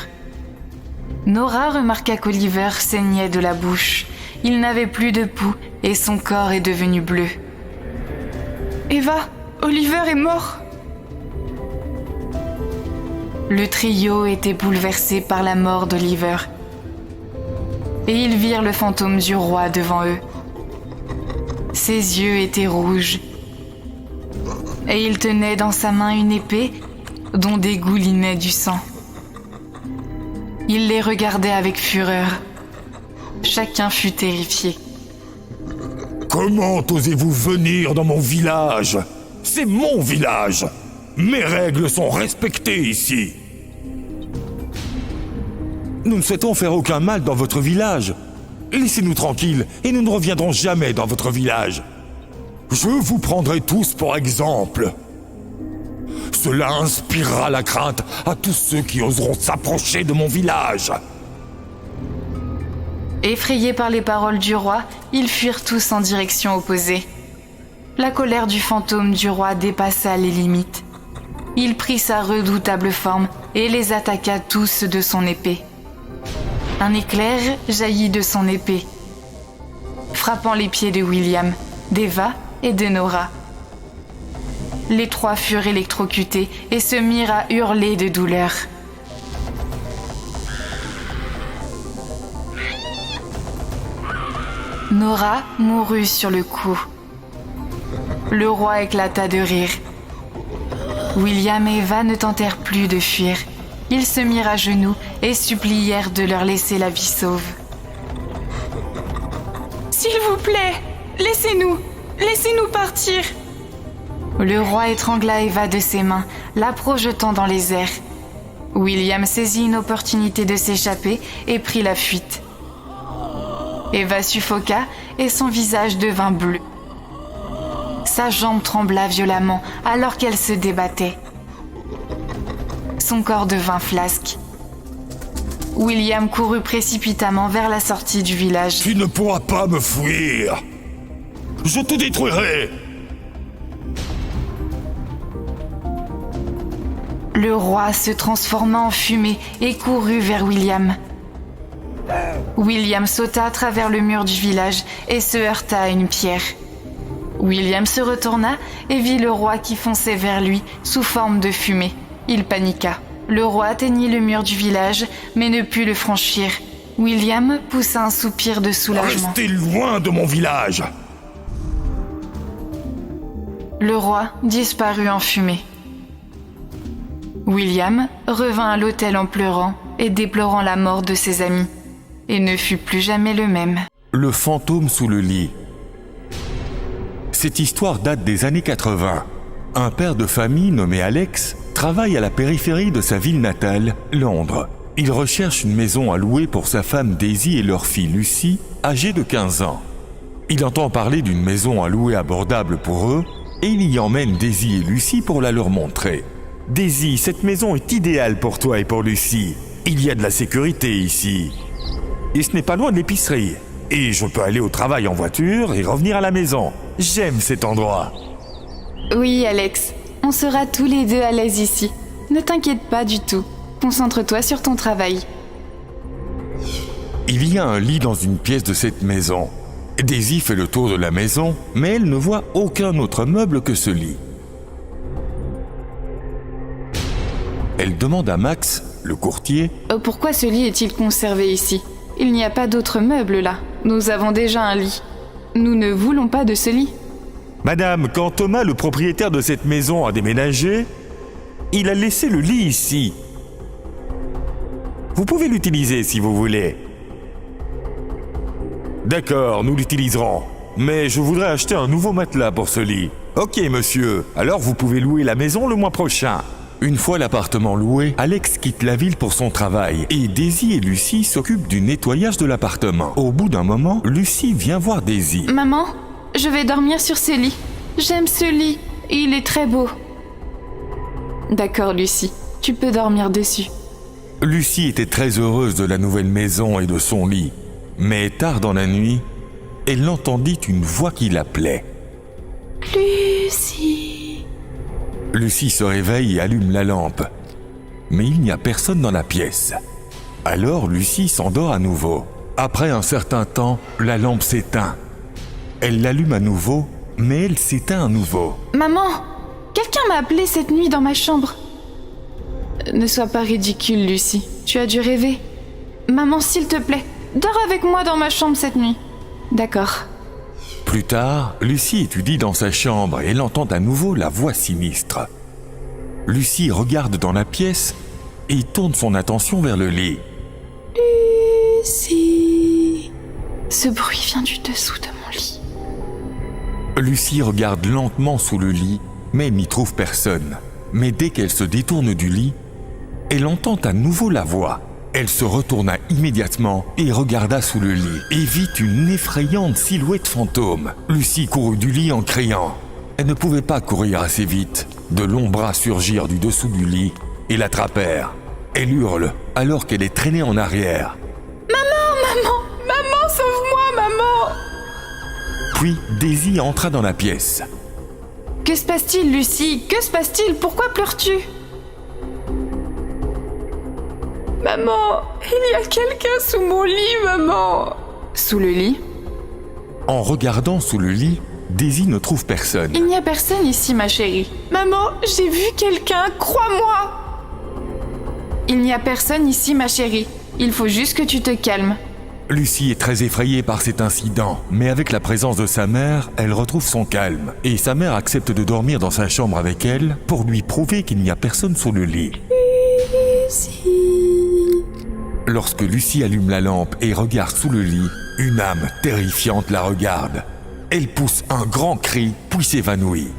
C: Nora remarqua qu'Oliver saignait de la bouche. Il n'avait plus de pouls et son corps est devenu bleu. Eva, Oliver est mort. Le trio était bouleversé par la mort d'Oliver. Et ils virent le fantôme du roi devant eux. Ses yeux étaient rouges. Et il tenait dans sa main une épée dont dégoulinait du sang. Il les regardait avec fureur. Chacun fut terrifié.
A: Comment osez-vous venir dans mon village? C'est mon village. Mes règles sont respectées ici. Nous ne souhaitons faire aucun mal dans votre village. Laissez-nous tranquilles et nous ne reviendrons jamais dans votre village. Je vous prendrai tous pour exemple. Cela inspirera la crainte à tous ceux qui oseront s'approcher de mon village.
C: Effrayés par les paroles du roi, ils fuirent tous en direction opposée. La colère du fantôme du roi dépassa les limites. Il prit sa redoutable forme et les attaqua tous de son épée. Un éclair jaillit de son épée, frappant les pieds de William, d'Eva et de Nora. Les trois furent électrocutés et se mirent à hurler de douleur. Nora mourut sur le coup. Le roi éclata de rire. William et Eva ne tentèrent plus de fuir. Ils se mirent à genoux et supplièrent de leur laisser la vie sauve. « S'il vous plaît, laissez-nous partir !» Le roi étrangla Eva de ses mains, la projetant dans les airs. William saisit une opportunité de s'échapper et prit la fuite. Eva suffoqua et son visage devint bleu. Sa jambe trembla violemment alors qu'elle se débattait. Son corps devint flasque. William courut précipitamment vers la sortie du village.
A: Tu ne pourras pas me fuir. Je te détruirai!
C: Le roi se transforma en fumée et courut vers William. William sauta à travers le mur du village et se heurta à une pierre. William se retourna et vit le roi qui fonçait vers lui sous forme de fumée. Il paniqua. Le roi atteignit le mur du village, mais ne put le franchir. William poussa un soupir de soulagement.
A: Restez loin de mon village!
C: Le roi disparut en fumée. William revint à l'hôtel en pleurant et déplorant la mort de ses amis, et ne fut plus jamais le même.
A: Le fantôme sous le lit. Cette histoire date des années 80. Un père de famille nommé Alex travaille à la périphérie de sa ville natale, Londres. Il recherche une maison à louer pour sa femme Daisy et leur fille Lucy, âgée de 15 ans. Il entend parler d'une maison à louer abordable pour eux et il y emmène Daisy et Lucy pour la leur montrer. « Daisy, cette maison est idéale pour toi et pour Lucy. Il y a de la sécurité ici. Et ce n'est pas loin de l'épicerie. Et je peux aller au travail en voiture et revenir à la maison. J'aime cet endroit. »
C: Oui, Alex, on sera tous les deux à l'aise ici. Ne t'inquiète pas du tout. Concentre-toi sur ton travail.
A: Il y a un lit dans une pièce de cette maison. Daisy fait le tour de la maison, mais elle ne voit aucun autre meuble que ce lit. Elle demande à Max, le courtier,
C: « Pourquoi ce lit est-il conservé ici? Il n'y a pas d'autres meubles là. Nous avons déjà un lit. Nous ne voulons pas de ce lit. »
A: « Madame, quand Thomas, le propriétaire de cette maison, a déménagé, il a laissé le lit ici. Vous pouvez l'utiliser si vous voulez. » « D'accord, nous l'utiliserons. Mais je voudrais acheter un nouveau matelas pour ce lit. »« Ok, monsieur. Alors vous pouvez louer la maison le mois prochain. » Une fois l'appartement loué, Alex quitte la ville pour son travail et Daisy et Lucy s'occupent du nettoyage de l'appartement. Au bout d'un moment, Lucy vient voir Daisy.
C: « Maman, je vais dormir sur ce lit. J'aime ce lit. Il est très beau. » « D'accord, Lucy. Tu peux dormir dessus. »
A: Lucy était très heureuse de la nouvelle maison et de son lit. Mais tard dans la nuit, elle entendit une voix qui l'appelait.
C: « Lucy !»
A: Lucy se réveille et allume la lampe. Mais il n'y a personne dans la pièce. Alors Lucy s'endort à nouveau. Après un certain temps, la lampe s'éteint. Elle l'allume à nouveau, mais elle s'éteint à nouveau.
C: « Maman, quelqu'un m'a appelé cette nuit dans ma chambre. » Ne sois pas ridicule, Lucy. Tu as dû rêver. Maman, s'il te plaît, dors avec moi dans ma chambre cette nuit. D'accord.
A: Plus tard, Lucy étudie dans sa chambre et elle entend à nouveau la voix sinistre. Lucy regarde dans la pièce et tourne son attention vers le lit.
C: Lucy. Ce bruit vient du dessous de mon lit.
A: Lucy regarde lentement sous le lit, mais elle n'y trouve personne. Mais dès qu'elle se détourne du lit, elle entend à nouveau la voix. Elle se retourna immédiatement et regarda sous le lit et vit une effrayante silhouette fantôme. Lucy courut du lit en criant. Elle ne pouvait pas courir assez vite. De longs bras surgirent du dessous du lit et l'attrapèrent. Elle hurle alors qu'elle est traînée en arrière.
D: « Maman, sauve-moi, maman !»
A: Puis Daisy entra dans la pièce.
C: « Que se passe-t-il, Lucy? Que se passe-t-il? Pourquoi pleures-tu ?»«
D: Maman, il y a quelqu'un sous mon lit, maman !»
C: Sous le lit?
A: En regardant sous le lit, Daisy ne trouve personne.
C: Il n'y a personne ici, ma chérie.
D: Maman, j'ai vu quelqu'un, crois-moi!
C: Il n'y a personne ici, ma chérie. Il faut juste que tu te calmes.
A: Lucy est très effrayée par cet incident, mais avec la présence de sa mère, elle retrouve son calme. Et sa mère accepte de dormir dans sa chambre avec elle pour lui prouver qu'il n'y a personne sous le lit.
C: Lucy.
A: Lorsque Lucy allume la lampe et regarde sous le lit, une âme terrifiante la regarde. Elle pousse un grand cri, puis s'évanouit.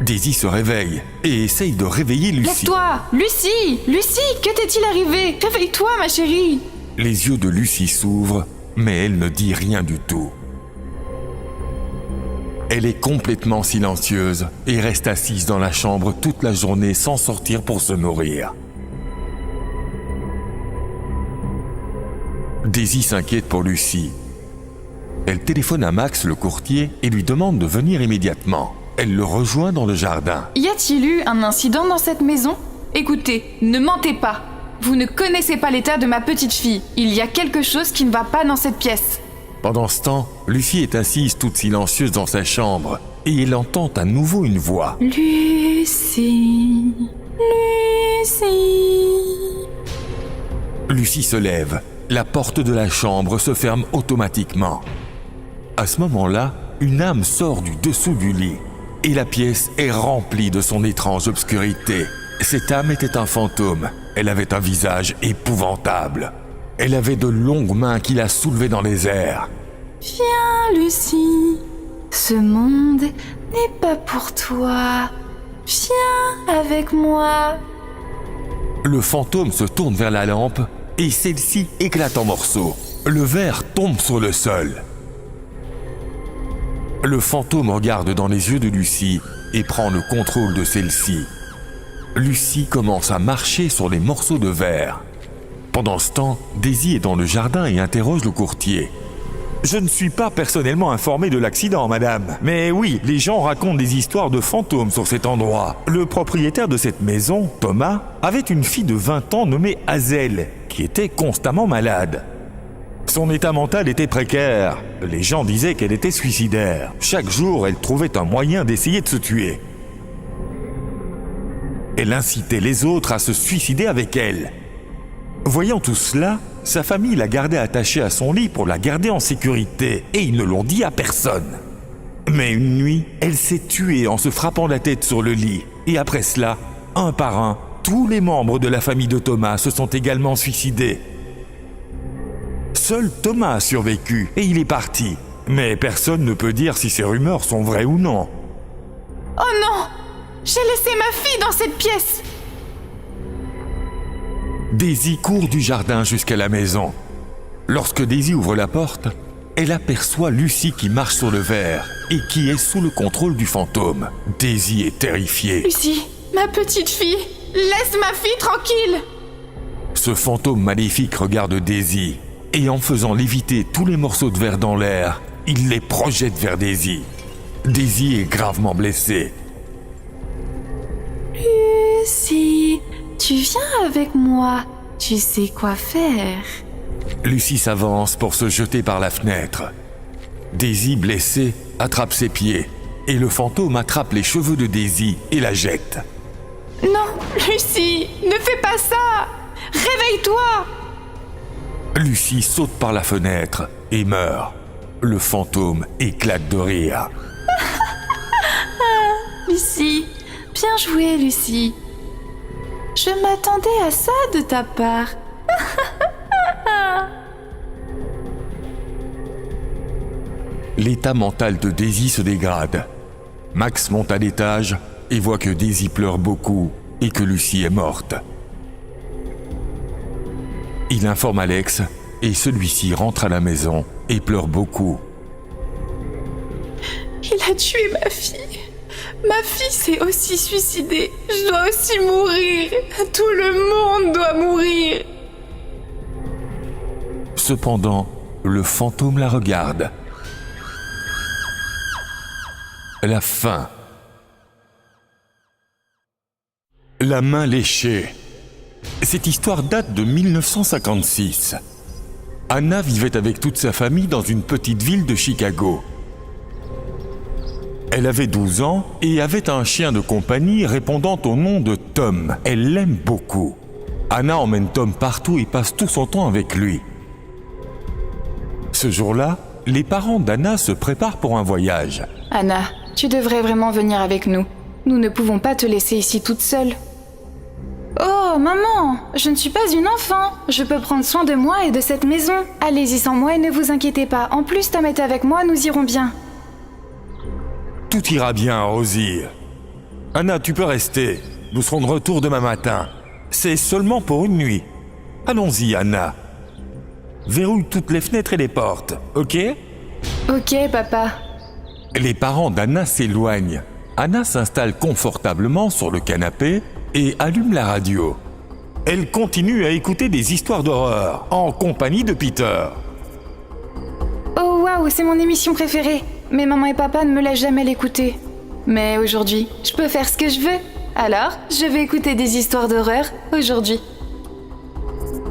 A: Daisy se réveille et essaye de réveiller Lucy.
C: Lève-toi! Lucy! Lucy! Que t'est-il arrivé? Réveille-toi, ma chérie!
A: Les yeux de Lucy s'ouvrent, mais elle ne dit rien du tout. Elle est complètement silencieuse et reste assise dans la chambre toute la journée sans sortir pour se nourrir. Daisy s'inquiète pour Lucy. Elle téléphone à Max, le courtier, et lui demande de venir immédiatement. Elle le rejoint dans le jardin.
C: Y a-t-il eu un incident dans cette maison ? Écoutez, ne mentez pas. Vous ne connaissez pas l'état de ma petite fille. Il y a quelque chose qui ne va pas dans cette pièce.
A: Pendant ce temps, Lucie est assise toute silencieuse dans sa chambre et elle entend à nouveau une voix.
C: Lucie, Lucie.
A: Lucie se lève. La porte de la chambre se ferme automatiquement. À ce moment-là, une âme sort du dessous du lit et la pièce est remplie de son étrange obscurité. Cette âme était un fantôme. Elle avait un visage épouvantable. Elle avait de longues mains qui la soulevaient dans les airs.
C: Viens, Lucie. Ce monde n'est pas pour toi. Viens avec moi.
A: Le fantôme se tourne vers la lampe et celle-ci éclate en morceaux. Le verre tombe sur le sol. Le fantôme regarde dans les yeux de Lucie et prend le contrôle de celle-ci. Lucie commence à marcher sur les morceaux de verre. Pendant ce temps, Daisy est dans le jardin et interroge le courtier. « Je ne suis pas personnellement informé de l'accident, madame. Mais oui, les gens racontent des histoires de fantômes sur cet endroit. Le propriétaire de cette maison, Thomas, avait une fille de 20 ans nommée Hazel, qui était constamment malade. Son état mental était précaire. Les gens disaient qu'elle était suicidaire. Chaque jour, elle trouvait un moyen d'essayer de se tuer. Elle incitait les autres à se suicider avec elle. Voyant tout cela, sa famille l'a gardée attachée à son lit pour la garder en sécurité et ils ne l'ont dit à personne. Mais une nuit, elle s'est tuée en se frappant la tête sur le lit. Et après cela, un par un, tous les membres de la famille de Thomas se sont également suicidés. Seul Thomas a survécu et il est parti. Mais personne ne peut dire si ces rumeurs sont vraies ou non.
C: Oh non! J'ai laissé ma fille dans cette pièce!
A: Daisy court du jardin jusqu'à la maison. Lorsque Daisy ouvre la porte, elle aperçoit Lucie qui marche sur le verre et qui est sous le contrôle du fantôme. Daisy est terrifiée.
C: Lucie, ma petite fille, laisse ma fille tranquille!
A: Ce fantôme maléfique regarde Daisy et en faisant léviter tous les morceaux de verre dans l'air, il les projette vers Daisy. Daisy est gravement blessée.
C: Lucie, tu viens avec moi. Tu sais quoi faire.
A: Lucie s'avance pour se jeter par la fenêtre. Daisy, blessée, attrape ses pieds et le fantôme attrape les cheveux de Daisy et la jette.
C: Non, Lucie, ne fais pas ça! Réveille-toi!
A: Lucie saute par la fenêtre et meurt. Le fantôme éclate de rire.
C: Lucie, bien joué, Lucie. Je m'attendais à ça de ta part.
A: L'état mental de Daisy se dégrade. Max monte à l'étage et voit que Daisy pleure beaucoup et que Lucie est morte. Il informe Alex et celui-ci rentre à la maison et pleure beaucoup.
D: Il a tué ma fille. Ma fille s'est aussi suicidée. Je dois aussi mourir. Tout le monde doit mourir.
A: Cependant, le fantôme la regarde. La fin. La main léchée. Cette histoire date de 1956. Anna vivait avec toute sa famille dans une petite ville de Chicago. Elle avait 12 ans et avait un chien de compagnie répondant au nom de Tom. Elle l'aime beaucoup. Anna emmène Tom partout et passe tout son temps avec lui. Ce jour-là, les parents d'Anna se préparent pour un voyage.
C: Anna, tu devrais vraiment venir avec nous. Nous ne pouvons pas te laisser ici toute seule. Oh, maman, je ne suis pas une enfant. Je peux prendre soin de moi et de cette maison. Allez-y sans moi et ne vous inquiétez pas. En plus, Tom est avec moi, nous irons bien.
A: Tout ira bien, Rosie. Anna, tu peux rester. Nous serons de retour demain matin. C'est seulement pour une nuit. Allons-y, Anna. Verrouille toutes les fenêtres et les portes, ok?
C: Ok, papa.
A: Les parents d'Anna s'éloignent. Anna s'installe confortablement sur le canapé et allume la radio. Elle continue à écouter des histoires d'horreur en compagnie de Peter.
C: Oh waouh, Waouh, c'est mon émission préférée. Mais maman et papa ne me laissent jamais l'écouter. Mais aujourd'hui, je peux faire ce que je veux. Alors, je vais écouter des histoires d'horreur aujourd'hui.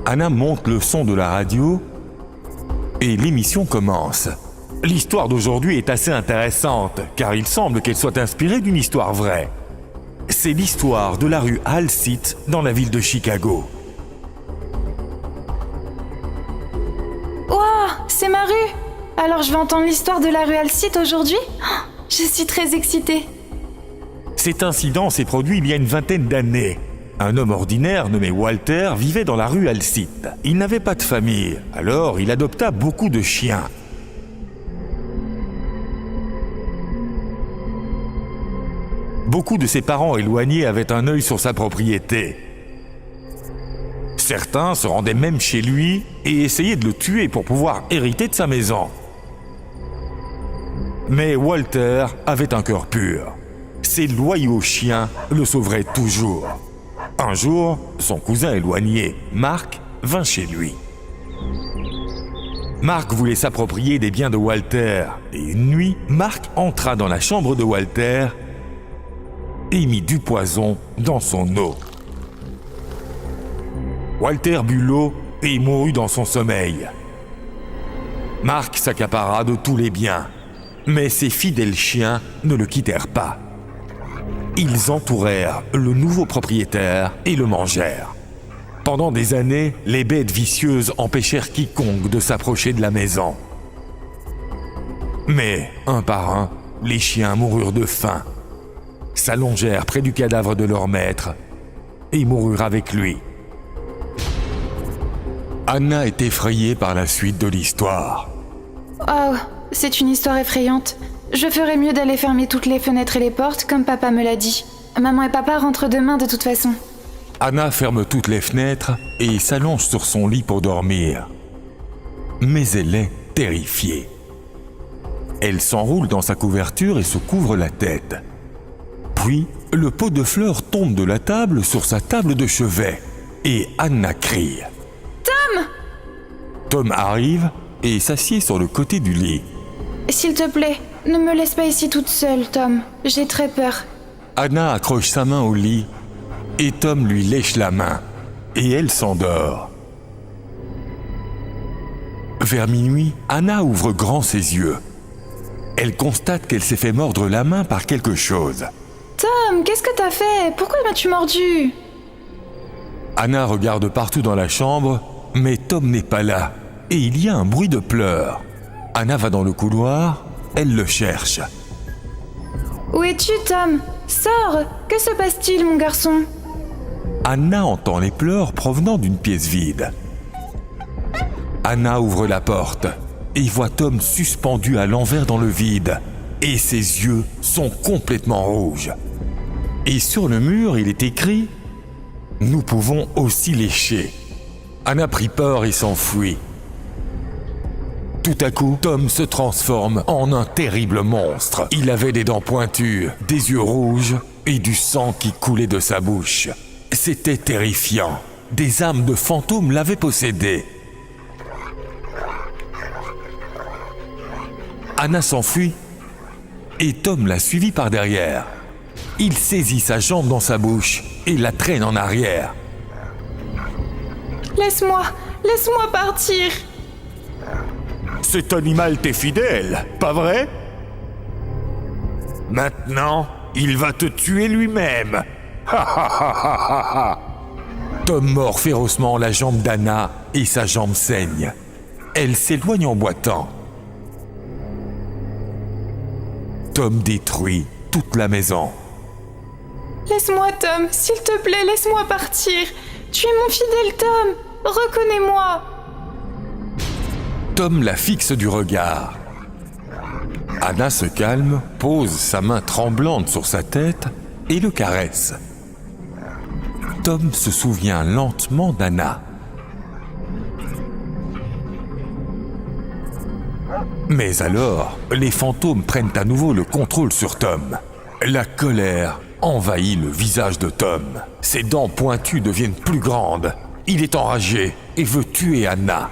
A: Anna monte le son de la radio et l'émission commence. L'histoire d'aujourd'hui est assez intéressante, car il semble qu'elle soit inspirée d'une histoire vraie. C'est l'histoire de la rue Halsey dans la ville de Chicago.
C: Waouh, c'est ma rue. Alors je vais entendre l'histoire de la rue Halsey aujourd'hui. Oh, je suis très excitée.
A: Cet incident s'est produit il y a une vingtaine d'années. Un homme ordinaire nommé Walter vivait dans la rue Halsey. Il n'avait pas de famille, alors il adopta beaucoup de chiens. Beaucoup de ses parents éloignés avaient un œil sur sa propriété. Certains se rendaient même chez lui et essayaient de le tuer pour pouvoir hériter de sa maison. Mais Walter avait un cœur pur. Ses loyaux chiens le sauveraient toujours. Un jour, son cousin éloigné, Mark, vint chez lui. Mark voulait s'approprier des biens de Walter, et une nuit, Mark entra dans la chambre de Walter et mit du poison dans son eau. Walter but l'eau et mourut dans son sommeil. Mark s'accapara de tous les biens, mais ses fidèles chiens ne le quittèrent pas. Ils entourèrent le nouveau propriétaire et le mangèrent. Pendant des années, les bêtes vicieuses empêchèrent quiconque de s'approcher de la maison. Mais, un par un, les chiens moururent de faim, s'allongèrent près du cadavre de leur maître et moururent avec lui. Anna est effrayée par la suite de l'histoire.
C: Oh, c'est une histoire effrayante. Je ferais mieux d'aller fermer toutes les fenêtres et les portes comme papa me l'a dit. Maman et papa rentrent demain de toute façon.
A: Anna ferme toutes les fenêtres et s'allonge sur son lit pour dormir. Mais elle est terrifiée. Elle s'enroule dans sa couverture et se couvre la tête. Puis, le pot de fleurs tombe de la table sur sa table de chevet et Anna crie.
C: Tom!
A: Tom arrive et s'assied sur le côté du lit.
C: S'il te plaît, ne me laisse pas ici toute seule, Tom. J'ai très peur.
A: Anna accroche sa main au lit et Tom lui lèche la main et elle s'endort. Vers minuit, Anna ouvre grand ses yeux. Elle constate qu'elle s'est fait mordre la main par quelque chose.
C: Tom, qu'est-ce que t'as fait? Pourquoi m'as-tu mordu?
A: Anna regarde partout dans la chambre, mais Tom n'est pas là et il y a un bruit de pleurs. Anna va dans le couloir, elle le cherche.
C: Où es-tu, Tom? Sors! Que se passe-t-il, mon garçon?
A: Anna entend les pleurs provenant d'une pièce vide. Anna ouvre la porte et voit Tom suspendu à l'envers dans le vide, et ses yeux sont complètement rouges. Et sur le mur, il est écrit « Nous pouvons aussi lécher ». Anna prit peur et s'enfuit. Tout à coup, Tom se transforme en un terrible monstre. Il avait des dents pointues, des yeux rouges et du sang qui coulait de sa bouche. C'était terrifiant. Des âmes de fantômes l'avaient possédé. Anna s'enfuit et Tom l'a suivie par derrière. Il saisit sa jambe dans sa bouche et la traîne en arrière.
C: Laisse-moi partir.
A: Cet animal t'est fidèle, pas vrai? Maintenant, il va te tuer lui-même. Tom mord férocement la jambe d'Anna et sa jambe saigne. Elle s'éloigne en boitant. Tom détruit toute la maison.
C: Laisse-moi, Tom, s'il te plaît, laisse-moi partir. Tu es mon fidèle Tom. Reconnais-moi.
A: Tom la fixe du regard. Anna se calme, pose sa main tremblante sur sa tête et le caresse. Tom se souvient lentement d'Anna. Mais alors, les fantômes prennent à nouveau le contrôle sur Tom. La colère envahit le visage de Tom. Ses dents pointues deviennent plus grandes. Il est enragé et veut tuer Anna.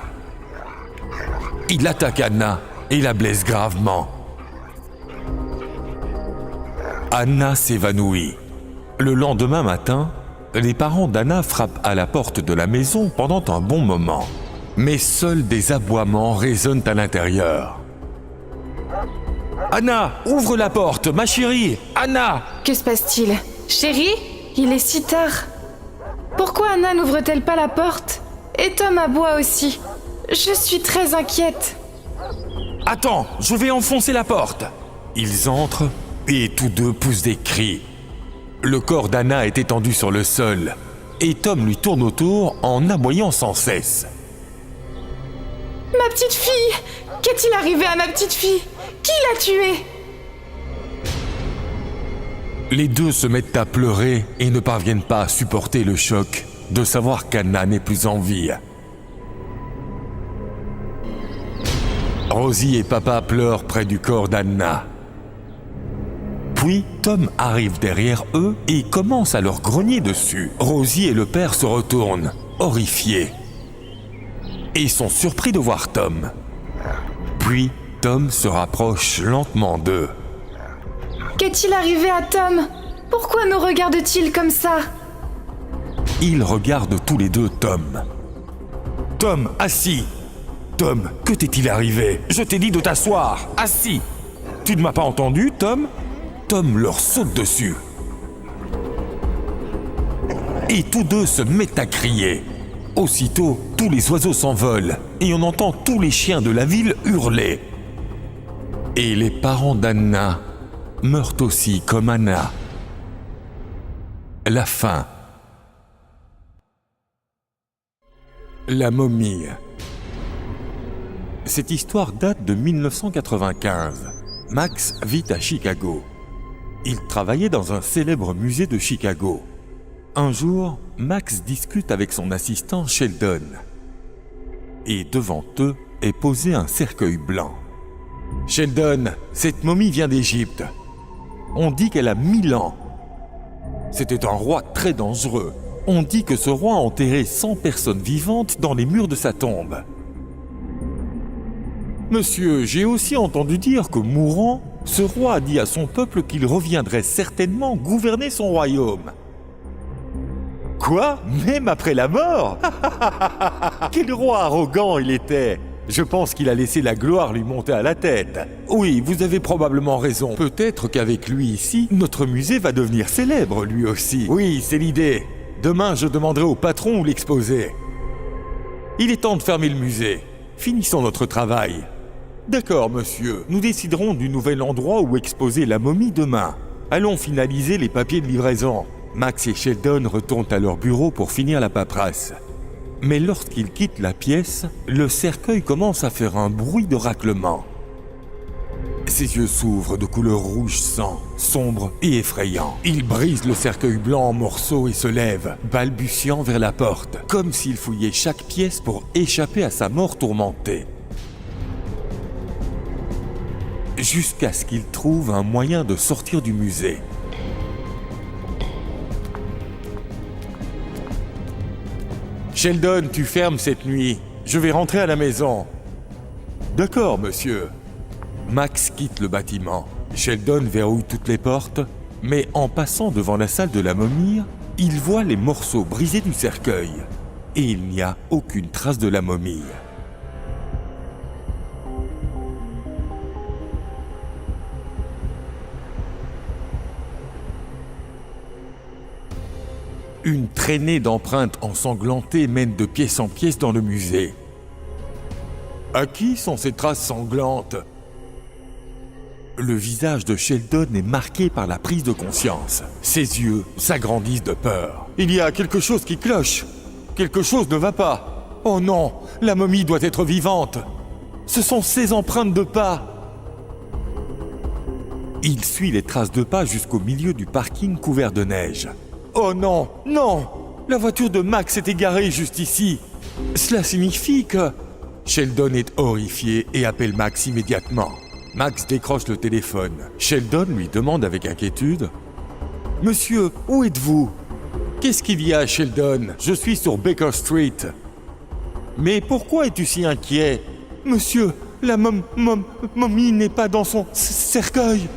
A: Il attaque Anna et la blesse gravement. Anna s'évanouit. Le lendemain matin, les parents d'Anna frappent à la porte de la maison pendant un bon moment. Mais seuls des aboiements résonnent à l'intérieur. « Anna, ouvre la porte, ma chérie! Anna !»
C: Que se passe-t-il? Chérie? Il est si tard. Pourquoi Anna n'ouvre-t-elle pas la porte? Et Tom aboie aussi. Je suis très inquiète.
A: « Attends, je vais enfoncer la porte !» Ils entrent et tous deux poussent des cris. Le corps d'Anna est étendu sur le sol et Tom lui tourne autour en aboyant sans cesse.
C: Ma petite fille! Qu'est-il arrivé à ma petite fille? Qui l'a tuée?
A: Les deux se mettent à pleurer et ne parviennent pas à supporter le choc de savoir qu'Anna n'est plus en vie. Rosie et papa pleurent près du corps d'Anna. Puis Tom arrive derrière eux et commence à leur grogner dessus. Rosie et le père se retournent, horrifiés. Et sont surpris de voir Tom. Puis Tom se rapproche lentement d'eux.
C: Qu'est-il arrivé à Tom? Pourquoi nous regarde-t-il comme ça?
A: Ils regardent tous les deux Tom. Tom, assis! Tom, que t'est-il arrivé? Je t'ai dit de t'asseoir, assis! Tu ne m'as pas entendu, Tom? Tom leur saute dessus. Et tous deux se mettent à crier. Aussitôt, tous les oiseaux s'envolent et on entend tous les chiens de la ville hurler. Et les parents d'Anna meurent aussi comme Anna. La fin. La momie. Cette histoire date de 1995. Max vit à Chicago. Il travaillait dans un célèbre musée de Chicago. Un jour, Max discute avec son assistant Sheldon. Et devant eux est posé un cercueil blanc. « Sheldon, cette momie vient d'Égypte. On dit qu'elle a 1000 ans. C'était un roi très dangereux. On dit que ce roi a enterré 100 personnes vivantes dans les murs de sa tombe. Monsieur, j'ai aussi entendu dire que mourant, ce roi a dit à son peuple qu'il reviendrait certainement gouverner son royaume. » Quoi? Même après la mort? Quel roi arrogant il était! Je pense qu'il a laissé la gloire lui monter à la tête. Oui, vous avez probablement raison. Peut-être qu'avec lui ici, notre musée va devenir célèbre lui aussi. Oui, c'est l'idée. Demain, je demanderai au patron où l'exposer. Il est temps de fermer le musée. Finissons notre travail. D'accord, monsieur. Nous déciderons du nouvel endroit où exposer la momie demain. Allons finaliser les papiers de livraison. Max et Sheldon retournent à leur bureau pour finir la paperasse. Mais lorsqu'ils quittent la pièce, le cercueil commence à faire un bruit de raclement. Ses yeux s'ouvrent de couleur rouge sang, sombre et effrayant. Il brise le cercueil blanc en morceaux et se lève, balbutiant vers la porte, comme s'il fouillait chaque pièce pour échapper à sa mort tourmentée. Jusqu'à ce qu'il trouve un moyen de sortir du musée. Sheldon, tu fermes cette nuit. Je vais rentrer à la maison. D'accord, monsieur. Max quitte le bâtiment. Sheldon verrouille toutes les portes, mais en passant devant la salle de la momie, il voit les morceaux brisés du cercueil. Et il n'y a aucune trace de la momie. Une traînée d'empreintes ensanglantées mène de pièce en pièce dans le musée. À qui sont ces traces sanglantes? Le visage de Sheldon est marqué par la prise de conscience. Ses yeux s'agrandissent de peur. Il y a quelque chose qui cloche. Quelque chose ne va pas. Oh non, la momie doit être vivante. Ce sont ses empreintes de pas. Il suit les traces de pas jusqu'au milieu du parking couvert de neige. Oh non, non! La voiture de Max est égarée juste ici. Cela signifie que... Sheldon est horrifié et appelle Max immédiatement. Max décroche le téléphone. Sheldon lui demande avec inquiétude « Monsieur, où êtes-vous ?»« Qu'est-ce qu'il y a, Sheldon? Je suis sur Baker Street. »« Mais pourquoi es-tu si inquiet? Monsieur, La momie n'est pas dans son cercueil.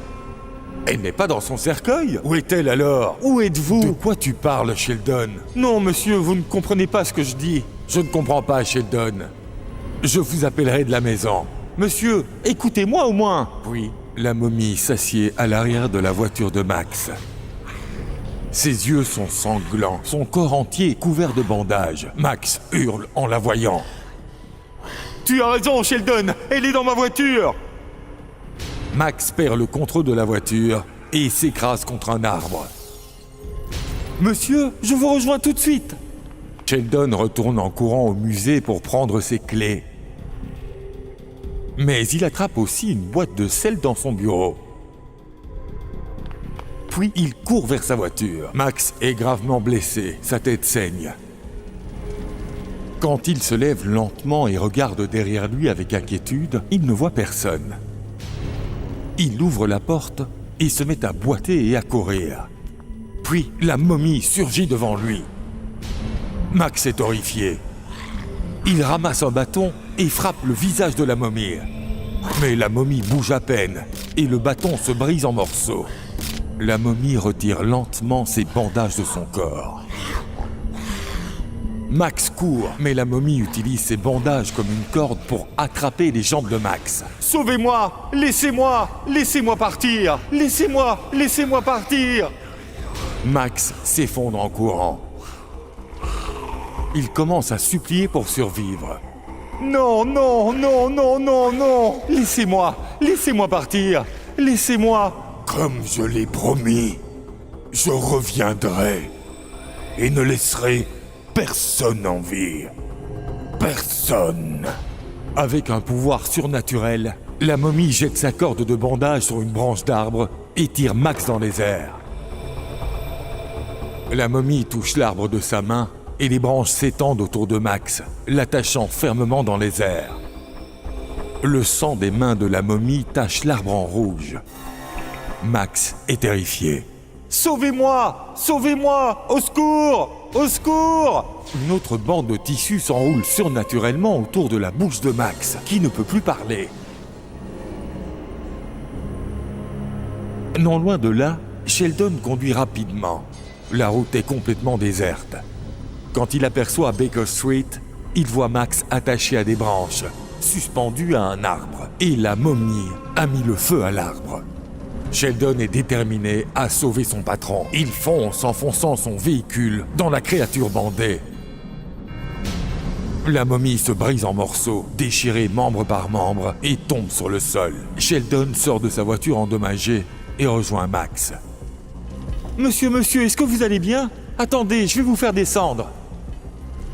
A: Elle n'est pas dans son cercueil? Où est-elle alors? Où êtes-vous? De quoi tu parles, Sheldon? Non, monsieur, vous ne comprenez pas ce que je dis. Je ne comprends pas, Sheldon. Je vous appellerai de la maison. Monsieur, écoutez-moi au moins. Puis, la momie s'assied à l'arrière de la voiture de Max. Ses yeux sont sanglants, son corps entier est couvert de bandages. Max hurle en la voyant. Tu as raison, Sheldon, elle est dans ma voiture. Max perd le contrôle de la voiture et s'écrase contre un arbre. Monsieur, je vous rejoins tout de suite. Sheldon retourne en courant au musée pour prendre ses clés. Mais il attrape aussi une boîte de sel dans son bureau. Puis il court vers sa voiture. Max est gravement blessé, sa tête saigne. Quand il se lève lentement et regarde derrière lui avec inquiétude, il ne voit personne. Il ouvre la porte et se met à boiter et à courir. Puis la momie surgit devant lui. Max est horrifié. Il ramasse un bâton et frappe le visage de la momie. Mais la momie bouge à peine et le bâton se brise en morceaux. La momie retire lentement ses bandages de son corps. Max court, mais la momie utilise ses bandages comme une corde pour attraper les jambes de Max. « Sauvez-moi! Laissez-moi! Laissez-moi partir! Laissez-moi partir !» Max s'effondre en courant. Il commence à supplier pour survivre. « Non! Laissez-moi partir! Laissez-moi !» Comme je l'ai promis, je reviendrai et ne laisserai personne en vie. Personne. Avec un pouvoir surnaturel, la momie jette sa corde de bandage sur une branche d'arbre et tire Max dans les airs. La momie touche l'arbre de sa main et les branches s'étendent autour de Max, l'attachant fermement dans les airs. Le sang des mains de la momie tache l'arbre en rouge. Max est terrifié. « Sauvez-moi! Sauvez-moi! Au secours! Au secours !» Une autre bande de tissu s'enroule surnaturellement autour de la bouche de Max, qui ne peut plus parler. Non loin de là, Sheldon conduit rapidement. La route est complètement déserte. Quand il aperçoit Baker Street, il voit Max attaché à des branches, suspendu à un arbre, et la momie a mis le feu à l'arbre. Sheldon est déterminé à sauver son patron. Il fonce en fonçant son véhicule dans la créature bandée. La momie se brise en morceaux, déchirée membre par membre, et tombe sur le sol. Sheldon sort de sa voiture endommagée et rejoint Max. « Monsieur, est-ce que vous allez bien? Attendez, je vais vous faire descendre. »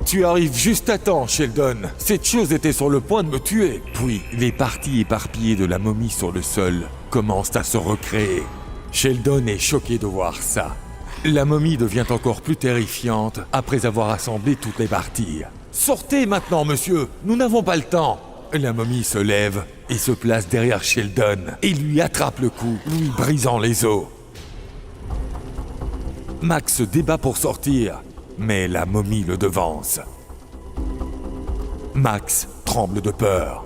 A: « Tu arrives juste à temps, Sheldon. Cette chose était sur le point de me tuer. » Puis, les parties éparpillées de la momie sur le sol commencent à se recréer. Sheldon est choqué de voir ça. La momie devient encore plus terrifiante après avoir assemblé toutes les parties. « Sortez maintenant, monsieur, nous n'avons pas le temps. » La momie se lève et se place derrière Sheldon et lui attrape le cou, lui brisant les os. Max se débat pour sortir, mais la momie le devance. Max tremble de peur.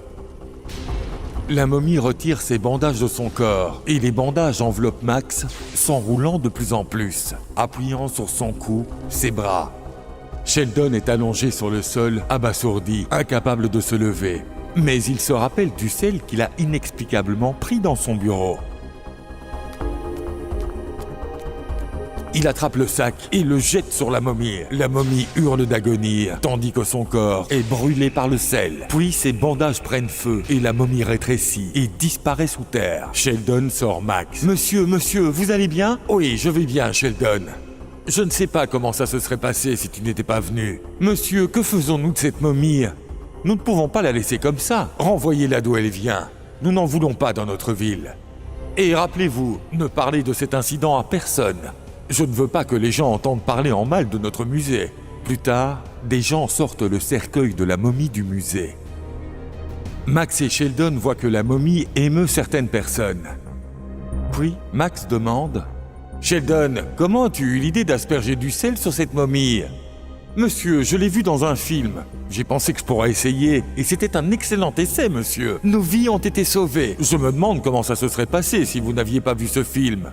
A: La momie retire ses bandages de son corps et les bandages enveloppent Max, s'enroulant de plus en plus, appuyant sur son cou, ses bras. Sheldon est allongé sur le sol, abasourdi, incapable de se lever. Mais il se rappelle du sel qu'il a inexplicablement pris dans son bureau. Il attrape le sac et le jette sur la momie. La momie hurle d'agonie, tandis que son corps est brûlé par le sel. Puis ses bandages prennent feu et la momie rétrécit et disparaît sous terre. Sheldon sort Max. « Monsieur, vous allez bien ?»« Oui, je vais bien, Sheldon. Je ne sais pas comment ça se serait passé si tu n'étais pas venu. Monsieur, que faisons-nous de cette momie ? Nous ne pouvons pas la laisser comme ça. Renvoyez-la d'où elle vient. Nous n'en voulons pas dans notre ville. Et rappelez-vous, ne parlez de cet incident à personne. Je ne veux pas que les gens entendent parler en mal de notre musée. » Plus tard, des gens sortent le cercueil de la momie du musée. Max et Sheldon voient que la momie émeut certaines personnes. Puis, Max demande « Sheldon, comment as-tu eu l'idée d'asperger du sel sur cette momie ?» Monsieur, je l'ai vu dans un film. J'ai pensé que je pourrais essayer, et c'était un excellent essai, monsieur. Nos vies ont été sauvées. Je me demande comment ça se serait passé si vous n'aviez pas vu ce film.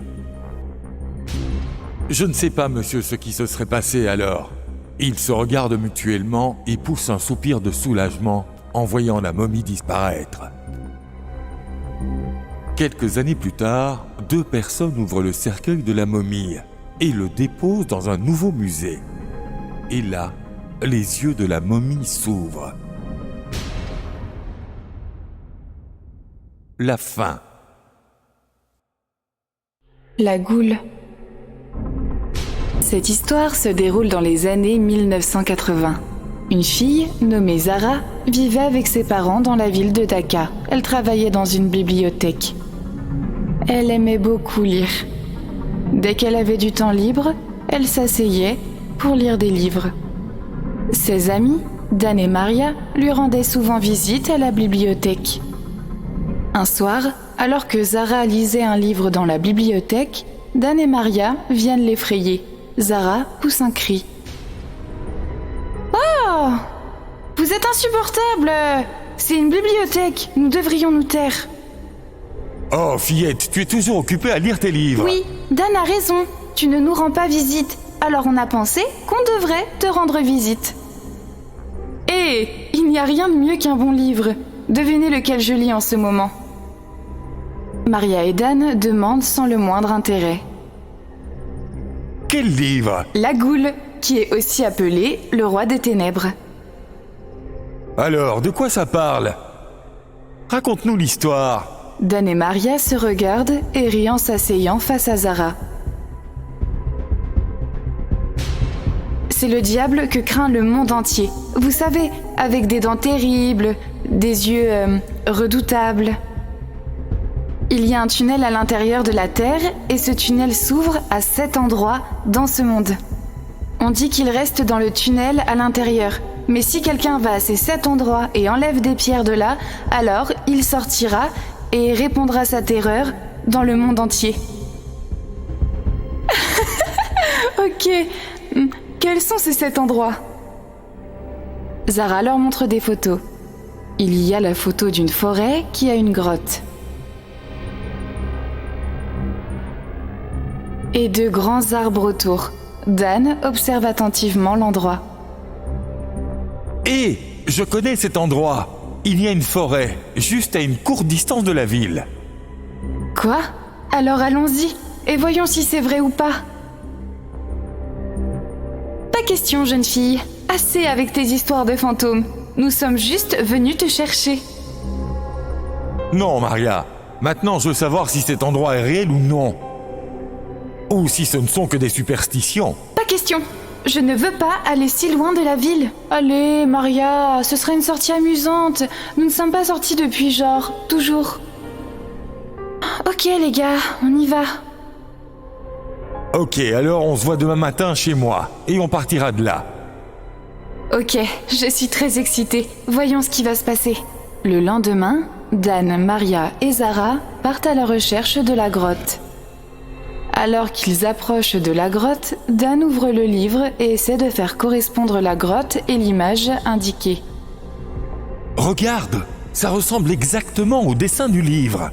A: Je ne sais pas, monsieur, ce qui se serait passé alors. Ils se regardent mutuellement et poussent un soupir de soulagement en voyant la momie disparaître. Quelques années plus tard, 2 personnes ouvrent le cercueil de la momie et le déposent dans un nouveau musée. Et là, les yeux de la momie s'ouvrent. La fin.
C: La goule. Cette histoire se déroule dans les années 1980. Une fille, nommée Zara, vivait avec ses parents dans la ville de Dhaka. Elle travaillait dans une bibliothèque. Elle aimait beaucoup lire. Dès qu'elle avait du temps libre, elle s'asseyait pour lire des livres. Ses amis, Dan et Maria, lui rendaient souvent visite à la bibliothèque. Un soir, alors que Zara lisait un livre dans la bibliothèque, Dan et Maria viennent l'effrayer. Zara pousse un cri. « Oh ! Vous êtes insupportable ! C'est une bibliothèque, nous devrions nous taire. »
A: Oh, fillette, tu es toujours occupée à lire tes livres.
C: Oui, Dan a raison, tu ne nous rends pas visite. Alors on a pensé qu'on devrait te rendre visite. Et il n'y a rien de mieux qu'un bon livre. Devinez lequel je lis en ce moment. Maria et Dan demandent sans le moindre intérêt.
A: Quel livre?
C: La Goule, qui est aussi appelé le roi des ténèbres.
A: Alors, de quoi ça parle? Raconte-nous l'histoire.
C: Dan et Maria se regardent et rient en s'asseyant face à Zara. C'est le diable que craint le monde entier. Vous savez, avec des dents terribles, des yeux redoutables. Il y a un tunnel à l'intérieur de la Terre et ce tunnel s'ouvre à 7 endroits dans ce monde. On dit qu'il reste dans le tunnel à l'intérieur. Mais si quelqu'un va à ces 7 endroits et enlève des pierres de là, alors il sortira et répandra sa terreur dans le monde entier. Ok, quels sont ces 7 endroits? Zara leur montre des photos. Il y a la photo d'une forêt qui a une grotte. Et 2 grands arbres autour. Dan observe attentivement l'endroit.
A: Hé, je connais cet endroit. Il y a une forêt, juste à une courte distance de la ville.
C: Quoi? Alors allons-y, et voyons si c'est vrai ou pas. Pas question, jeune fille. Assez avec tes histoires de fantômes. Nous sommes juste venus te chercher.
A: Non, Maria. Maintenant, je veux savoir si cet endroit est réel ou non. Ou si ce ne sont que des superstitions.
C: Pas question. Je ne veux pas aller si loin de la ville. Allez, Maria, ce serait une sortie amusante. Nous ne sommes pas sortis depuis toujours. Ok, les gars, on y va.
A: Ok, alors on se voit demain matin chez moi, et on partira de là.
C: Ok, je suis très excitée. Voyons ce qui va se passer. Le lendemain, Dan, Maria et Zara partent à la recherche de la grotte. Alors qu'ils approchent de la grotte, Dan ouvre le livre et essaie de faire correspondre la grotte et l'image indiquée.
A: Regarde, ça ressemble exactement au dessin du livre.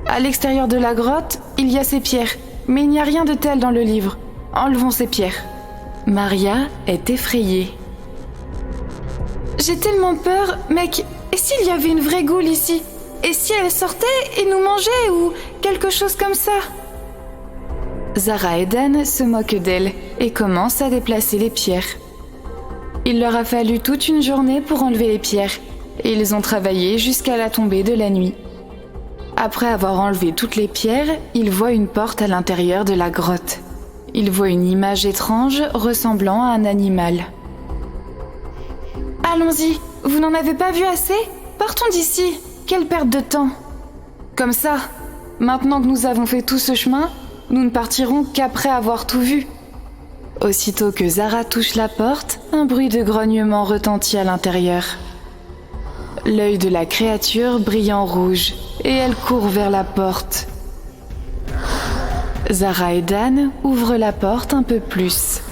C: À l'extérieur de la grotte, il y a ces pierres, mais il n'y a rien de tel dans le livre. Enlevons ces pierres. Maria est effrayée. J'ai tellement peur, mec. Et s'il y avait une vraie goule ici? Et si elle sortait et nous mangeait ou quelque chose comme ça? Zara et Dan se moquent d'elle et commencent à déplacer les pierres. Il leur a fallu toute une journée pour enlever les pierres et ils ont travaillé jusqu'à la tombée de la nuit. Après avoir enlevé toutes les pierres, ils voient une porte à l'intérieur de la grotte. Ils voient une image étrange ressemblant à un animal. Allons-y, vous n'en avez pas vu assez? Partons d'ici, quelle perte de temps! Comme ça, maintenant que nous avons fait tout ce chemin, nous ne partirons qu'après avoir tout vu. Aussitôt que Zara touche la porte, un bruit de grognement retentit à l'intérieur. L'œil de la créature brille en rouge et elle court vers la porte. Zara et Dan ouvrent la porte un peu plus.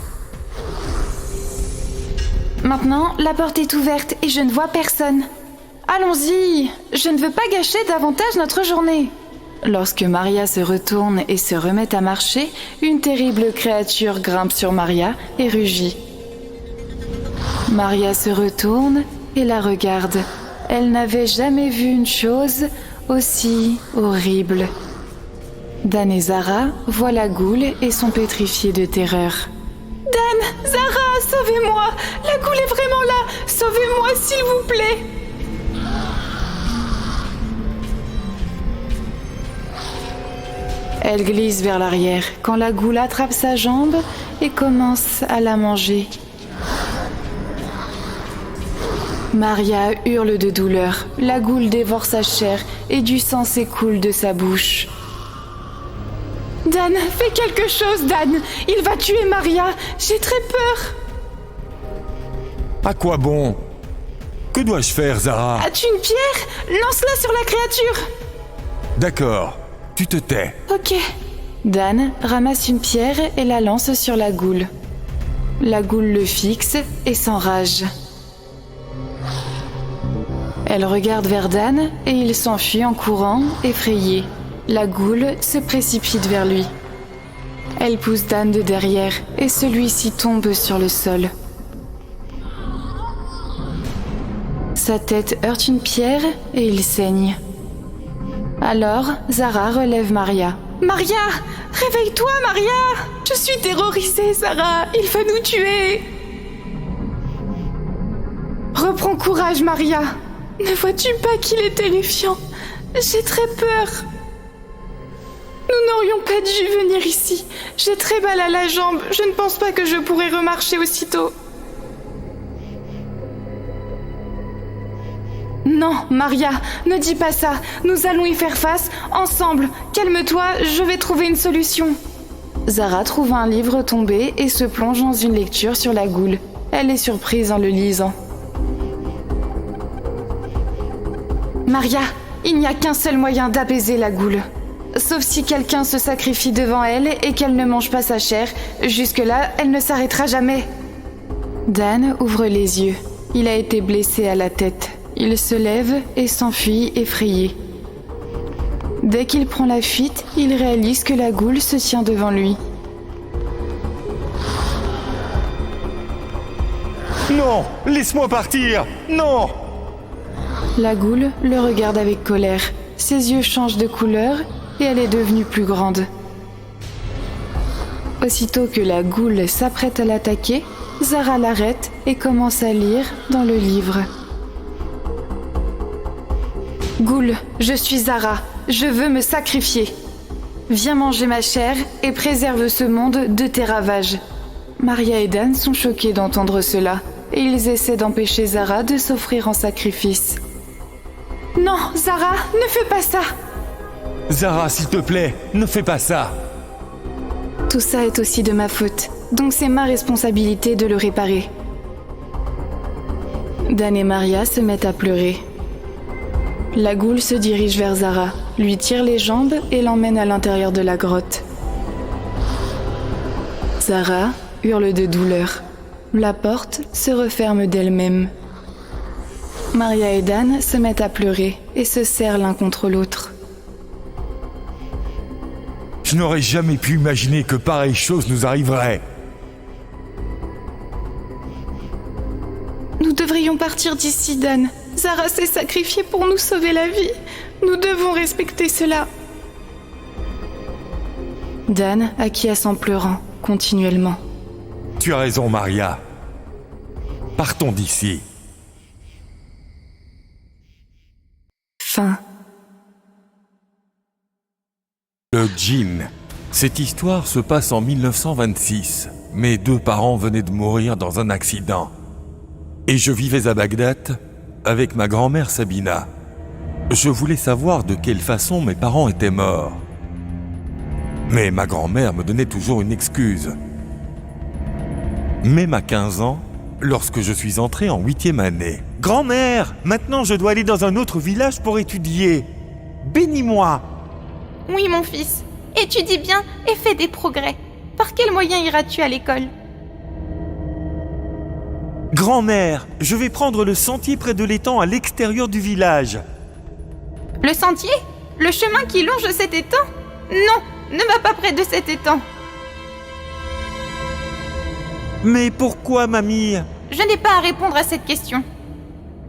C: Maintenant, la porte est ouverte et je ne vois personne. Allons-y, je ne veux pas gâcher davantage notre journée. Lorsque Maria se retourne et se remet à marcher, une terrible créature grimpe sur Maria et rugit. Maria se retourne et la regarde. Elle n'avait jamais vu une chose aussi horrible. Dan et Zara voient la goule et sont pétrifiés de terreur. Dan, Zara, sauvez-moi! La goule est vraiment là! Sauvez-moi, s'il vous plaît! Elle glisse vers l'arrière quand la goule attrape sa jambe et commence à la manger. Maria hurle de douleur. La goule dévore sa chair et du sang s'écoule de sa bouche. Dan, fais quelque chose, Dan! Il va tuer Maria! J'ai très peur!
A: À quoi bon? Que dois-je faire, Zara?
C: As-tu une pierre? Lance-la sur la créature!
A: D'accord, tu te tais.
C: Ok. Dan ramasse une pierre et la lance sur la goule. La goule le fixe et s'enrage. Elle regarde vers Dan et il s'enfuit en courant, effrayé. La goule se précipite vers lui. Elle pousse Dan de derrière et celui-ci tombe sur le sol. Sa tête heurte une pierre et il saigne. Alors, Zara relève Maria. Maria! Réveille-toi, Maria! Je suis terrorisée, Zara! Il va nous tuer! Reprends courage, Maria! Ne vois-tu pas qu'il est terrifiant? J'ai très peur. Nous n'aurions pas dû venir ici. J'ai très mal à la jambe. Je ne pense pas que je pourrai remarcher aussitôt. Non, Maria, ne dis pas ça. Nous allons y faire face, ensemble. Calme-toi, je vais trouver une solution. Zara trouve un livre tombé et se plonge dans une lecture sur la goule. Elle est surprise en le lisant. Maria, il n'y a qu'un seul moyen d'apaiser la goule. Sauf si quelqu'un se sacrifie devant elle et qu'elle ne mange pas sa chair. Jusque-là, elle ne s'arrêtera jamais. Dan ouvre les yeux. Il a été blessé à la tête. Il se lève et s'enfuit effrayé. Dès qu'il prend la fuite, il réalise que la goule se tient devant lui.
A: Non! Laisse-moi partir! Non!
C: La goule le regarde avec colère. Ses yeux changent de couleur et elle est devenue plus grande. Aussitôt que la goule s'apprête à l'attaquer, Zara l'arrête et commence à lire dans le livre. Goule, je suis Zara. Je veux me sacrifier. Viens manger ma chair et préserve ce monde de tes ravages. Maria et Dan sont choqués d'entendre cela et ils essaient d'empêcher Zara de s'offrir en sacrifice. Non, Zara, ne fais pas ça!
A: Zara, s'il te plaît, ne fais pas ça!
C: Tout ça est aussi de ma faute, donc c'est ma responsabilité de le réparer. Dan et Maria se mettent à pleurer. La goule se dirige vers Zara, lui tire les jambes et l'emmène à l'intérieur de la grotte. Zara hurle de douleur. La porte se referme d'elle-même. Maria et Dan se mettent à pleurer et se serrent l'un contre l'autre.
A: Je n'aurais jamais pu imaginer que pareille chose nous arriverait.
C: Nous devrions partir d'ici, Dan. Zara s'est sacrifiée pour nous sauver la vie. Nous devons respecter cela. Dan acquiesce en pleurant, continuellement.
A: Tu as raison, Maria. Partons d'ici.
C: Fin.
A: Le djinn. Cette histoire se passe en 1926. Mes deux parents venaient de mourir dans un accident. Et je vivais à Bagdad avec ma grand-mère Sabina. Je voulais savoir de quelle façon mes parents étaient morts. Mais ma grand-mère me donnait toujours une excuse. Même à 15 ans, lorsque je suis entré en 8e année. « Grand-mère, maintenant je dois aller dans un autre village pour étudier. Bénis-moi !»
B: Oui, mon fils. Étudie bien et fais des progrès. Par quel moyen iras-tu à l'école?
A: Grand-mère, je vais prendre le sentier près de l'étang à l'extérieur du village.
B: Le sentier? Le chemin qui longe cet étang? Non, ne va pas près de cet étang.
A: Mais pourquoi, mamie?
B: Je n'ai pas à répondre à cette question.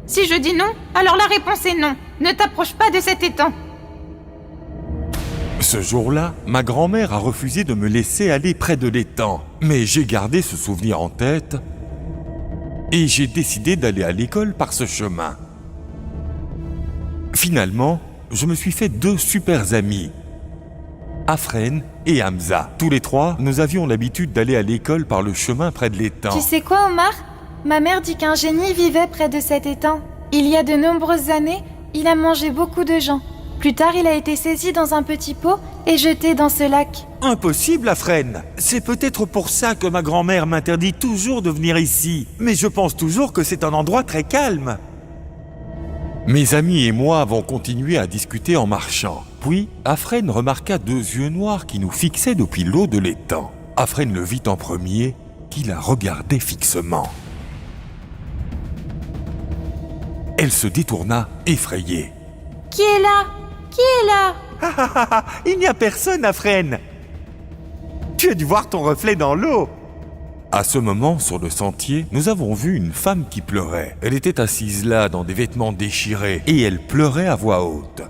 B: Si je dis non, alors la réponse est non. Ne t'approche pas de cet étang.
A: Ce jour-là, ma grand-mère a refusé de me laisser aller près de l'étang. Mais j'ai gardé ce souvenir en tête et j'ai décidé d'aller à l'école par ce chemin. Finalement, je me suis fait 2 super amis, Afren et Hamza. Tous les 3, nous avions l'habitude d'aller à l'école par le chemin près de l'étang.
C: Tu sais quoi, Omar? Ma mère dit qu'un génie vivait près de cet étang. Il y a de nombreuses années, il a mangé beaucoup de gens. Plus tard, il a été saisi dans un petit pot et jeté dans ce lac.
A: Impossible, Afren. C'est peut-être pour ça que ma grand-mère m'interdit toujours de venir ici. Mais je pense toujours que c'est un endroit très calme. Mes amis et moi avons continué à discuter en marchant. Puis, Afren remarqua 2 yeux noirs qui nous fixaient depuis l'eau de l'étang. Afren le vit en premier, qui la regardait fixement. Elle se détourna, effrayée.
B: Qui est là? Qui est là?
A: Il n'y a personne, Afren. Tu as dû voir ton reflet dans l'eau. À ce moment, sur le sentier, nous avons vu une femme qui pleurait. Elle était assise là, dans des vêtements déchirés, et elle pleurait à voix haute.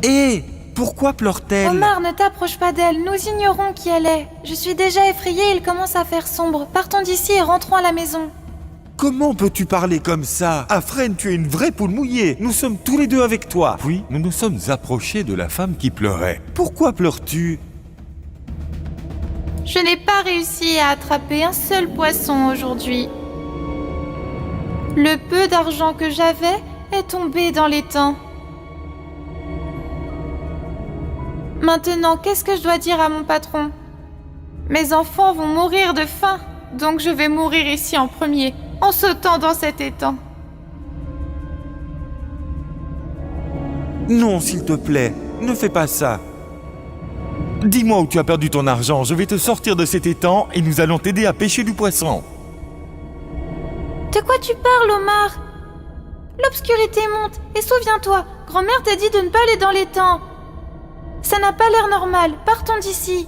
A: Hé, pourquoi pleure-t-elle?
C: Omar, ne t'approche pas d'elle, nous ignorons qui elle est. Je suis déjà effrayée, il commence à faire sombre. Partons d'ici et rentrons à la maison.
A: Comment peux-tu parler comme ça? Afren, tu es une vraie poule mouillée. Nous sommes tous les 2 avec toi. Puis, nous nous sommes approchés de la femme qui pleurait. Pourquoi pleures-tu?
B: Je n'ai pas réussi à attraper un seul poisson aujourd'hui. Le peu d'argent que j'avais est tombé dans l'étang. Maintenant, qu'est-ce que je dois dire à mon patron? Mes enfants vont mourir de faim, donc je vais mourir ici en premier, en sautant dans cet étang.
A: Non, s'il te plaît, ne fais pas ça. Dis-moi où tu as perdu ton argent, je vais te sortir de cet étang et nous allons t'aider à pêcher du poisson.
C: De quoi tu parles, Omar? L'obscurité monte, et souviens-toi, grand-mère t'a dit de ne pas aller dans l'étang. Ça n'a pas l'air normal, partons d'ici.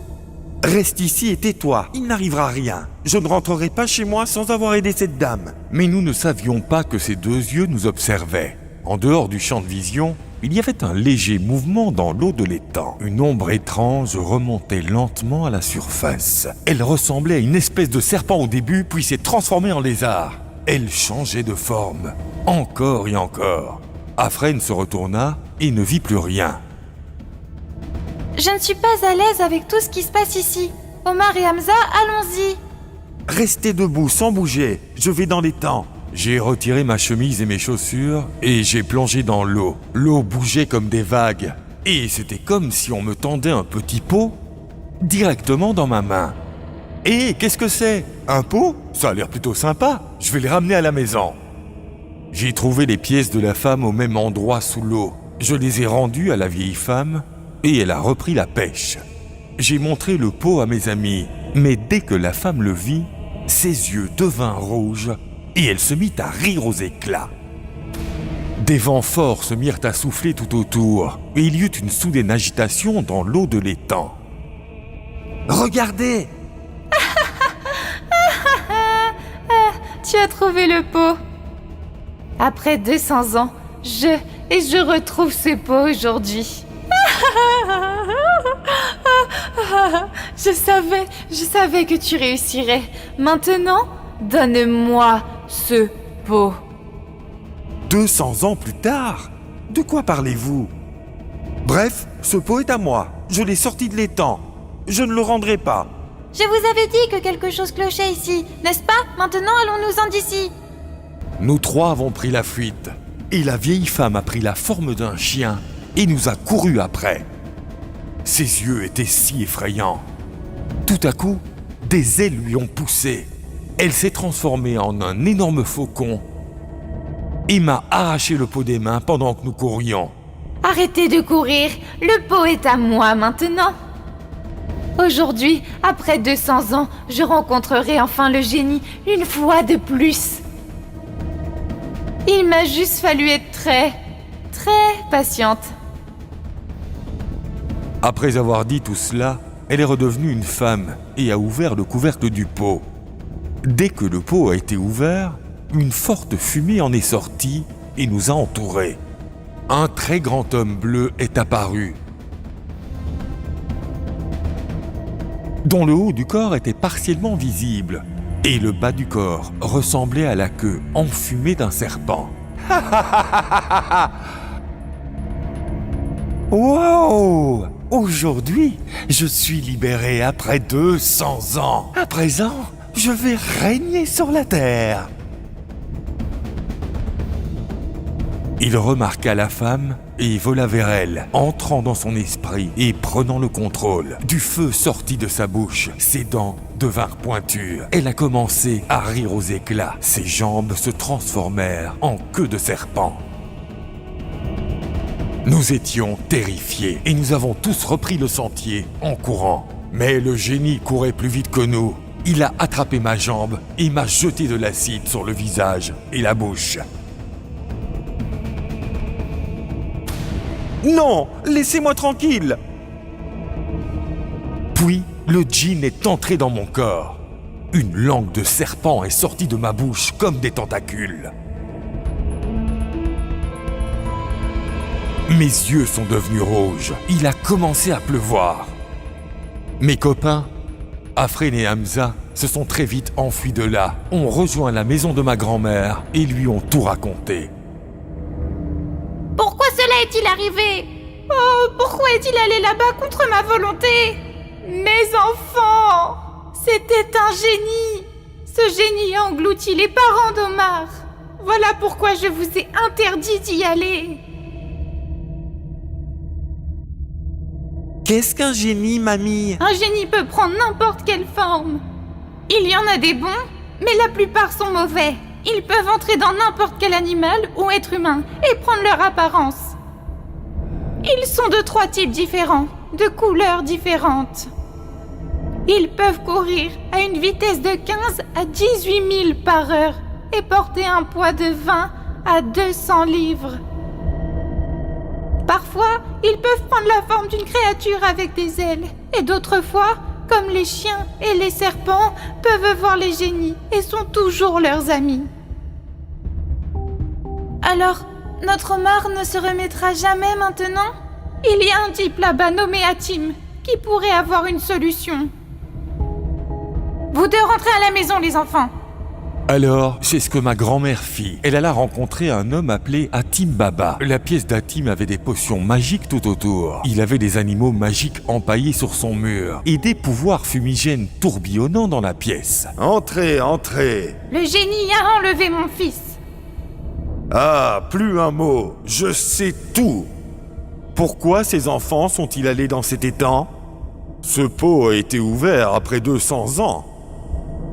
A: Reste ici et tais-toi, il n'arrivera rien. Je ne rentrerai pas chez moi sans avoir aidé cette dame. Mais nous ne savions pas que ces 2 yeux nous observaient. En dehors du champ de vision, il y avait un léger mouvement dans l'eau de l'étang. Une ombre étrange remontait lentement à la surface. Elle ressemblait à une espèce de serpent au début, puis s'est transformée en lézard. Elle changeait de forme, encore et encore. Afren se retourna et ne vit plus rien.
C: Je ne suis pas à l'aise avec tout ce qui se passe ici. Omar et Hamza, allons-y.
A: Restez debout sans bouger, je vais dans l'étang. J'ai retiré ma chemise et mes chaussures et j'ai plongé dans l'eau. L'eau bougeait comme des vagues et c'était comme si on me tendait un petit pot directement dans ma main. Et qu'est-ce que c'est? Un pot? Ça a l'air plutôt sympa. Je vais les ramener à la maison. J'ai trouvé les pièces de la femme au même endroit sous l'eau. Je les ai rendues à la vieille femme et elle a repris la pêche. J'ai montré le pot à mes amis, mais dès que la femme le vit, ses yeux devinrent rouges et elle se mit à rire aux éclats. Des vents forts se mirent à souffler tout autour et il y eut une soudaine agitation dans l'eau de l'étang. Regardez!
B: Tu as trouvé le pot. Après 200 ans, je retrouve ce pot aujourd'hui. Je savais que tu réussirais. Maintenant, donne-moi ce pot.
A: 200 ans plus tard? De quoi parlez-vous? Bref, ce pot est à moi. Je l'ai sorti de l'étang. Je ne le rendrai pas.
C: Je vous avais dit que quelque chose clochait ici, n'est-ce pas? Maintenant, allons-nous-en d'ici.
A: Nous 3 avons pris la fuite. Et la vieille femme a pris la forme d'un chien et nous a couru après. Ses yeux étaient si effrayants. Tout à coup, des ailes lui ont poussé. Elle s'est transformée en un énorme faucon et m'a arraché le pot des mains pendant que nous courions.
B: Arrêtez de courir, le pot est à moi maintenant. Aujourd'hui, après 200 ans, je rencontrerai enfin le génie une fois de plus. Il m'a juste fallu être très patiente.
A: Après avoir dit tout cela, elle est redevenue une femme et a ouvert le couvercle du pot. Dès que le pot a été ouvert, une forte fumée en est sortie et nous a entourés. Un très grand homme bleu est apparu, dont le haut du corps était partiellement visible et le bas du corps ressemblait à la queue enfumée d'un serpent. Wow! Aujourd'hui, je suis libéré après 200 ans. À présent, je vais régner sur la terre. Il remarqua la femme et vola vers elle, entrant dans son esprit et prenant le contrôle. Du feu sortit de sa bouche, ses dents devinrent pointues. Elle a commencé à rire aux éclats. Ses jambes se transformèrent en queue de serpent. Nous étions terrifiés et nous avons tous repris le sentier en courant. Mais le génie courait plus vite que nous. Il a attrapé ma jambe et m'a jeté de l'acide sur le visage et la bouche. Non, laissez-moi tranquille! Puis, le djinn est entré dans mon corps. Une langue de serpent est sortie de ma bouche comme des tentacules. Mes yeux sont devenus rouges. Il a commencé à pleuvoir. Mes copains, Afren et Hamza, se sont très vite enfuis de là, ont rejoint la maison de ma grand-mère et lui ont tout raconté.
B: Pourquoi cela est-il arrivé? Oh, pourquoi est-il allé là-bas contre ma volonté? Mes enfants! C'était un génie! Ce génie a englouti les parents d'Omar. Voilà pourquoi je vous ai interdit d'y aller.
A: Qu'est-ce qu'un génie, mamie?
B: Un génie peut prendre n'importe quelle forme. Il y en a des bons, mais la plupart sont mauvais. Ils peuvent entrer dans n'importe quel animal ou être humain et prendre leur apparence. Ils sont de 3 types différents, de couleurs différentes. Ils peuvent courir à une vitesse de 15 à 18 000 par heure et porter un poids de 20 à 200 livres. Parfois, ils peuvent prendre la forme d'une créature avec des ailes et d'autres fois, comme les chiens et les serpents, peuvent voir les génies et sont toujours leurs amis. Alors, notre Omar ne se remettra jamais maintenant? Il y a un type là-bas nommé Hatim qui pourrait avoir une solution. Vous deux rentrez à la maison, les enfants.
A: Alors, c'est ce que ma grand-mère fit. Elle alla rencontrer un homme appelé Hatim Baba. La pièce d'Hatim avait des potions magiques tout autour. Il avait des animaux magiques empaillés sur son mur et des pouvoirs fumigènes tourbillonnant dans la pièce. Entrez, entrez.
B: Le génie a enlevé mon fils.
A: Ah, plus un mot. Je sais tout. Pourquoi ces enfants sont-ils allés dans cet étang? Ce pot a été ouvert après 200 ans.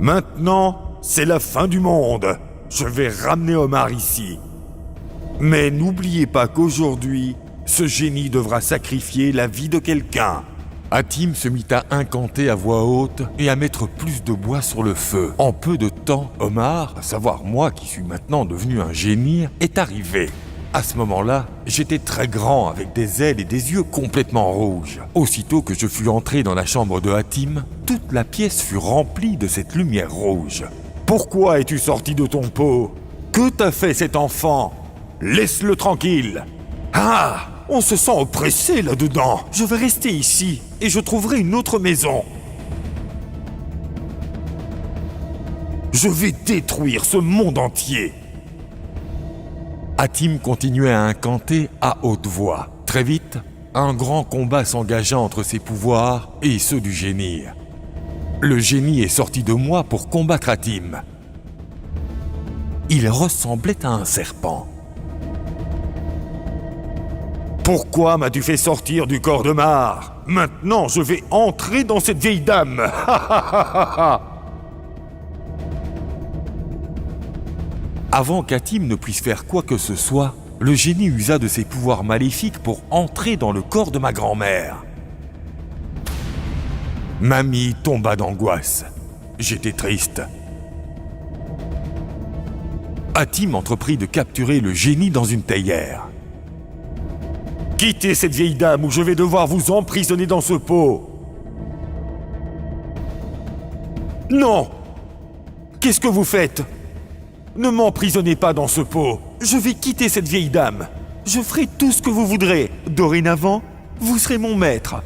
A: Maintenant, c'est la fin du monde. Je vais ramener Omar ici. Mais n'oubliez pas qu'aujourd'hui, ce génie devra sacrifier la vie de quelqu'un. Hatim se mit à incanter à voix haute et à mettre plus de bois sur le feu. En peu de temps, Omar, à savoir moi qui suis maintenant devenu un génie, est arrivé. À ce moment-là, j'étais très grand avec des ailes et des yeux complètement rouges. Aussitôt que je fus entré dans la chambre de Hatim, toute la pièce fut remplie de cette lumière rouge. Pourquoi es-tu sorti de ton pot? Que t'a fait cet enfant? Laisse-le tranquille. Ah! On se sent oppressé là-dedans. Je vais rester ici et je trouverai une autre maison. Je vais détruire ce monde entier. Hatim continuait à incanter à haute voix. Très vite, un grand combat s'engagea entre ses pouvoirs et ceux du génie. Le génie est sorti de moi pour combattre Hatim. Il ressemblait à un serpent. Pourquoi m'as-tu fait sortir du corps de Mar? Maintenant, je vais entrer dans cette vieille dame. Avant qu'Hatim ne puisse faire quoi que ce soit, le génie usa de ses pouvoirs maléfiques pour entrer dans le corps de ma grand-mère. Mamie tomba d'angoisse. J'étais triste. Hatim entreprit de capturer le génie dans une théière. « Quittez cette vieille dame ou je vais devoir vous emprisonner dans ce pot !»« Non ! Qu'est-ce que vous faites ? Ne m'emprisonnez pas dans ce pot. Je vais quitter cette vieille dame. Je ferai tout ce que vous voudrez. Dorénavant, vous serez mon maître. »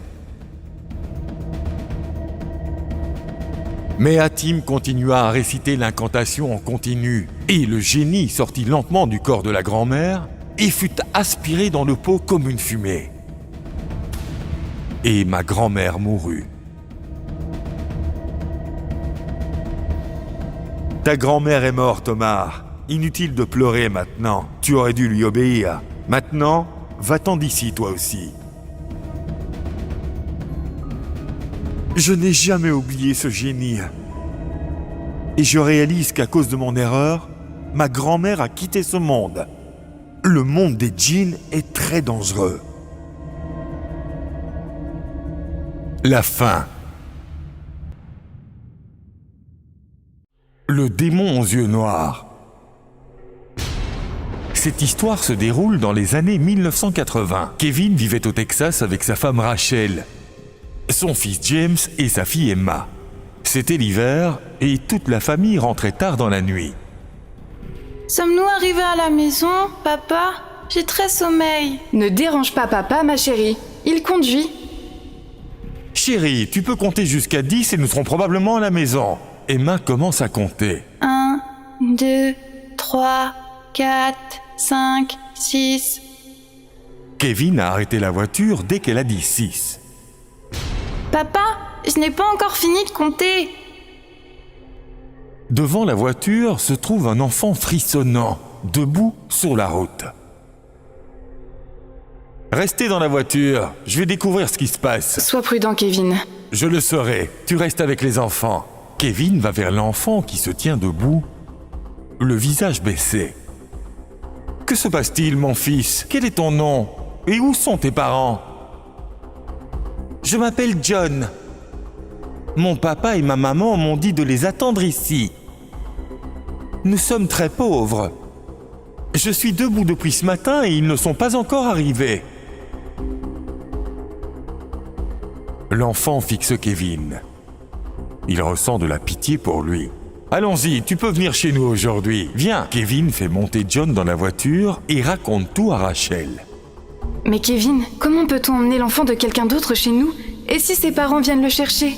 A: Mais Hatim continua à réciter l'incantation en continu, et le génie sortit lentement du corps de la grand-mère et fut aspiré dans le pot comme une fumée. Et ma grand-mère mourut. Ta grand-mère est morte, Omar. Inutile de pleurer maintenant. Tu aurais dû lui obéir. Maintenant, va-t'en d'ici, toi aussi. Je n'ai jamais oublié ce génie. Et je réalise qu'à cause de mon erreur, ma grand-mère a quitté ce monde. Le monde des djinns est très dangereux. La fin. Le démon aux yeux noirs. Cette histoire se déroule dans les années 1980. Kevin vivait au Texas avec sa femme Rachel, son fils James et sa fille Emma. C'était l'hiver et toute la famille rentrait tard dans la nuit.
C: Sommes-nous arrivés à la maison, papa ? J'ai très sommeil.
D: Ne dérange pas papa, ma chérie. Il conduit.
A: Chérie, tu peux compter jusqu'à 10 et nous serons probablement à la maison. Emma commence à compter.
C: 1, 2, 3, 4, 5, 6.
A: Kevin a arrêté la voiture dès qu'elle a dit 6.
C: Papa, je n'ai pas encore fini de compter.
A: Devant la voiture se trouve un enfant frissonnant, debout sur la route. Restez dans la voiture, je vais découvrir ce qui se passe.
D: Sois prudent, Kevin.
A: Je le saurai, tu restes avec les enfants. Kevin va vers l'enfant qui se tient debout, le visage baissé. Que se passe-t-il, mon fils ? Quel est ton nom ? Et où sont tes parents ? Je m'appelle John. Mon papa et ma maman m'ont dit de les attendre ici. Nous sommes très pauvres. Je suis debout depuis ce matin et ils ne sont pas encore arrivés. L'enfant fixe Kevin. Il ressent de la pitié pour lui. Allons-y, tu peux venir chez nous aujourd'hui. Viens. Kevin fait monter John dans la voiture et raconte tout à Rachel.
D: Mais Kevin, comment peut-on emmener l'enfant de quelqu'un d'autre chez nous ? Et si ses parents viennent le chercher ?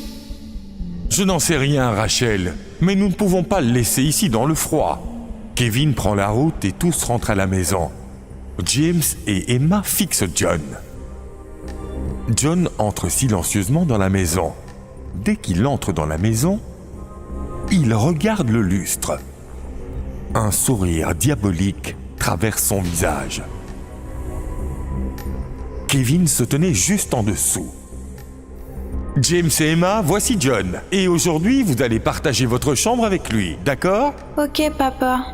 A: Je n'en sais rien, Rachel, mais nous ne pouvons pas le laisser ici dans le froid. Kevin prend la route et tous rentrent à la maison. James et Emma fixent John. John entre silencieusement dans la maison. Dès qu'il entre dans la maison, il regarde le lustre. Un sourire diabolique traverse son visage. Kevin se tenait juste en dessous. James et Emma, voici John. Et aujourd'hui, vous allez partager votre chambre avec lui, d'accord ?
C: Ok, papa.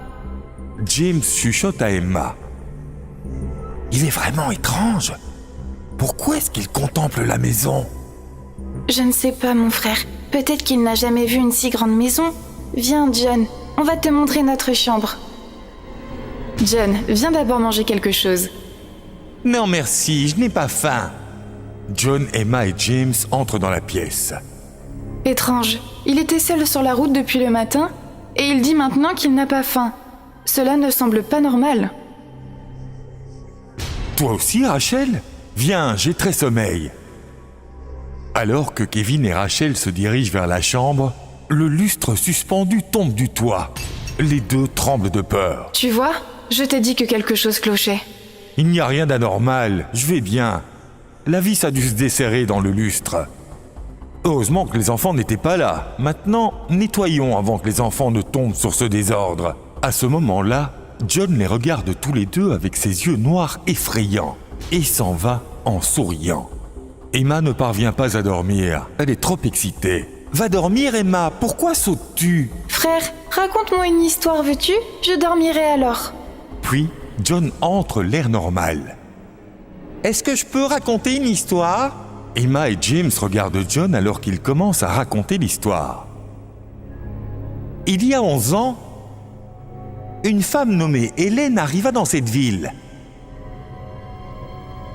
A: James chuchote à Emma. Il est vraiment étrange. Pourquoi est-ce qu'il contemple la maison ?
C: Je ne sais pas, mon frère. Peut-être qu'il n'a jamais vu une si grande maison. Viens, John, on va te montrer notre chambre.
D: John, viens d'abord manger quelque chose.
A: Non merci, je n'ai pas faim. John, Emma et James entrent dans la pièce.
D: Étrange, il était seul sur la route depuis le matin et il dit maintenant qu'il n'a pas faim. Cela ne semble pas normal.
A: Toi aussi, Rachel ? Viens, j'ai très sommeil. Alors que Kevin et Rachel se dirigent vers la chambre, le lustre suspendu tombe du toit. Les deux tremblent de peur.
D: Tu vois, je t'ai dit que quelque chose clochait.
A: Il n'y a rien d'anormal, je vais bien. La vis a dû se desserrer dans le lustre. Heureusement que les enfants n'étaient pas là. Maintenant, nettoyons avant que les enfants ne tombent sur ce désordre. À ce moment-là, John les regarde tous les deux avec ses yeux noirs effrayants et s'en va en souriant. Emma ne parvient pas à dormir. Elle est trop excitée. Va dormir, Emma. Pourquoi sautes-tu ?
C: Frère, raconte-moi une histoire, veux-tu ? Je dormirai alors.
A: Puis, John entre l'air normal. Est-ce que je peux raconter une histoire ? Emma et James regardent John alors qu'il commence à raconter l'histoire. Il y a 11 ans, une femme nommée Hélène arriva dans cette ville.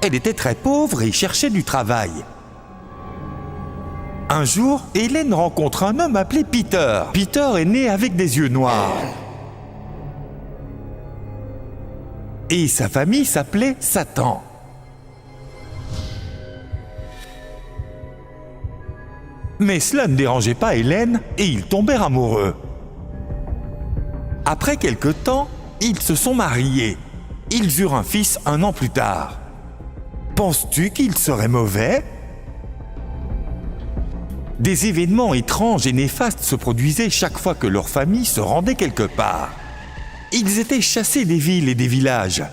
A: Elle était très pauvre et cherchait du travail. Un jour, Hélène rencontre un homme appelé Peter. Peter est né avec des yeux noirs. Et sa famille s'appelait Satan. Mais cela ne dérangeait pas Hélène et ils tombèrent amoureux. Après quelque temps, ils se sont mariés. Ils eurent un fils 1 an plus tard. Penses-tu qu'il serait mauvais ? Des événements étranges et néfastes se produisaient chaque fois que leur famille se rendait quelque part. Ils étaient chassés des villes et des villages.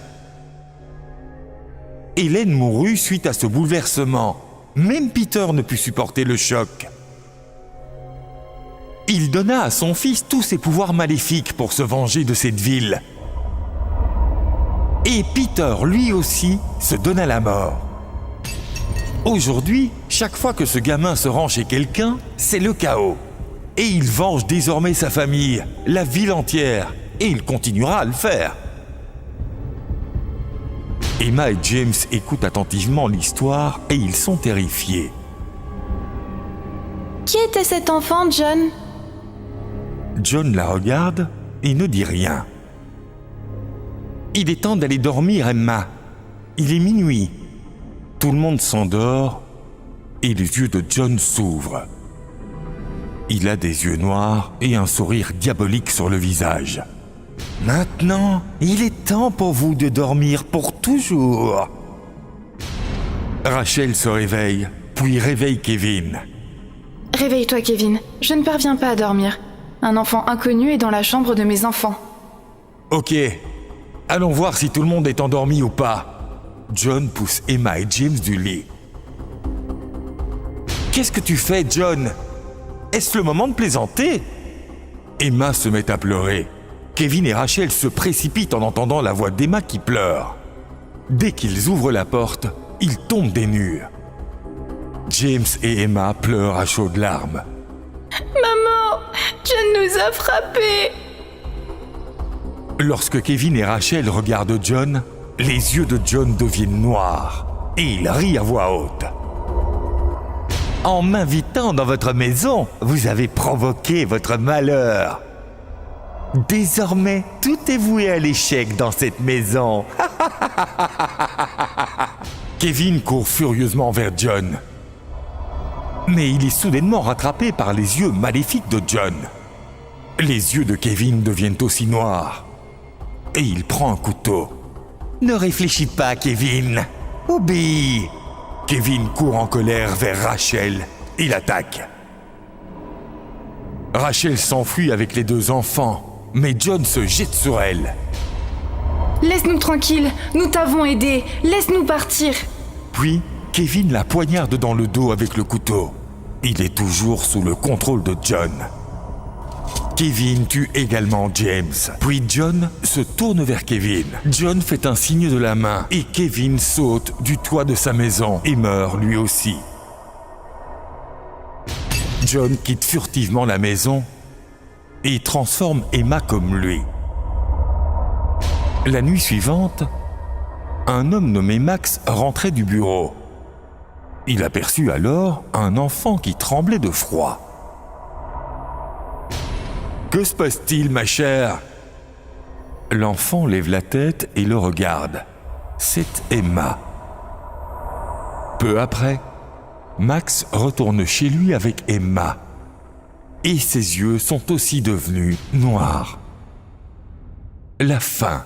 A: Hélène mourut suite à ce bouleversement. Même Peter ne put supporter le choc. Il donna à son fils tous ses pouvoirs maléfiques pour se venger de cette ville. Et Peter, lui aussi, se donna la mort. Aujourd'hui, chaque fois que ce gamin se rend chez quelqu'un, c'est le chaos. Et il venge désormais sa famille, la ville entière, et il continuera à le faire. Emma et James écoutent attentivement l'histoire et ils sont terrifiés.
C: Qui était cet enfant, John ?
A: John la regarde et ne dit rien. Il est temps d'aller dormir, Emma. Il est minuit. Tout le monde s'endort et les yeux de John s'ouvrent. Il a des yeux noirs et un sourire diabolique sur le visage. Maintenant, il est temps pour vous de dormir pour toujours. Rachel se réveille, puis réveille Kevin.
C: Réveille-toi, Kevin. Je ne parviens pas à dormir. Un enfant inconnu est dans la chambre de mes enfants.
A: Ok, allons voir si tout le monde est endormi ou pas. John pousse Emma et James du lit. Qu'est-ce que tu fais, John ? Est-ce le moment de plaisanter ? Emma se met à pleurer. Kevin et Rachel se précipitent en entendant la voix d'Emma qui pleure. Dès qu'ils ouvrent la porte, ils tombent des nues. James et Emma pleurent à chaudes larmes.
D: Maman, John nous a frappés.
A: Lorsque Kevin et Rachel regardent John, les yeux de John deviennent noirs et il rit à voix haute. En m'invitant dans votre maison, vous avez provoqué votre malheur. Désormais, tout est voué à l'échec dans cette maison. Kevin court furieusement vers John. Mais il est soudainement rattrapé par les yeux maléfiques de John. Les yeux de Kevin deviennent aussi noirs. Et il prend un couteau. Ne réfléchis pas, Kevin. Obéis. Kevin court en colère vers Rachel et l'attaque. Rachel s'enfuit avec les 2 enfants, mais John se jette sur elle.
C: Laisse-nous tranquilles, nous t'avons aidé, laisse-nous partir.
A: Puis, Kevin la poignarde dans le dos avec le couteau. Il est toujours sous le contrôle de John. Kevin tue également James. Puis John se tourne vers Kevin. John fait un signe de la main et Kevin saute du toit de sa maison et meurt lui aussi. John quitte furtivement la maison et transforme Emma comme lui. La nuit suivante, un homme nommé Max rentrait du bureau. Il aperçut alors un enfant qui tremblait de froid. « Que se passe-t-il, ma chère ?» L'enfant lève la tête et le regarde. C'est Emma. Peu après, Max retourne chez lui avec Emma. Et ses yeux sont aussi devenus noirs. La fin.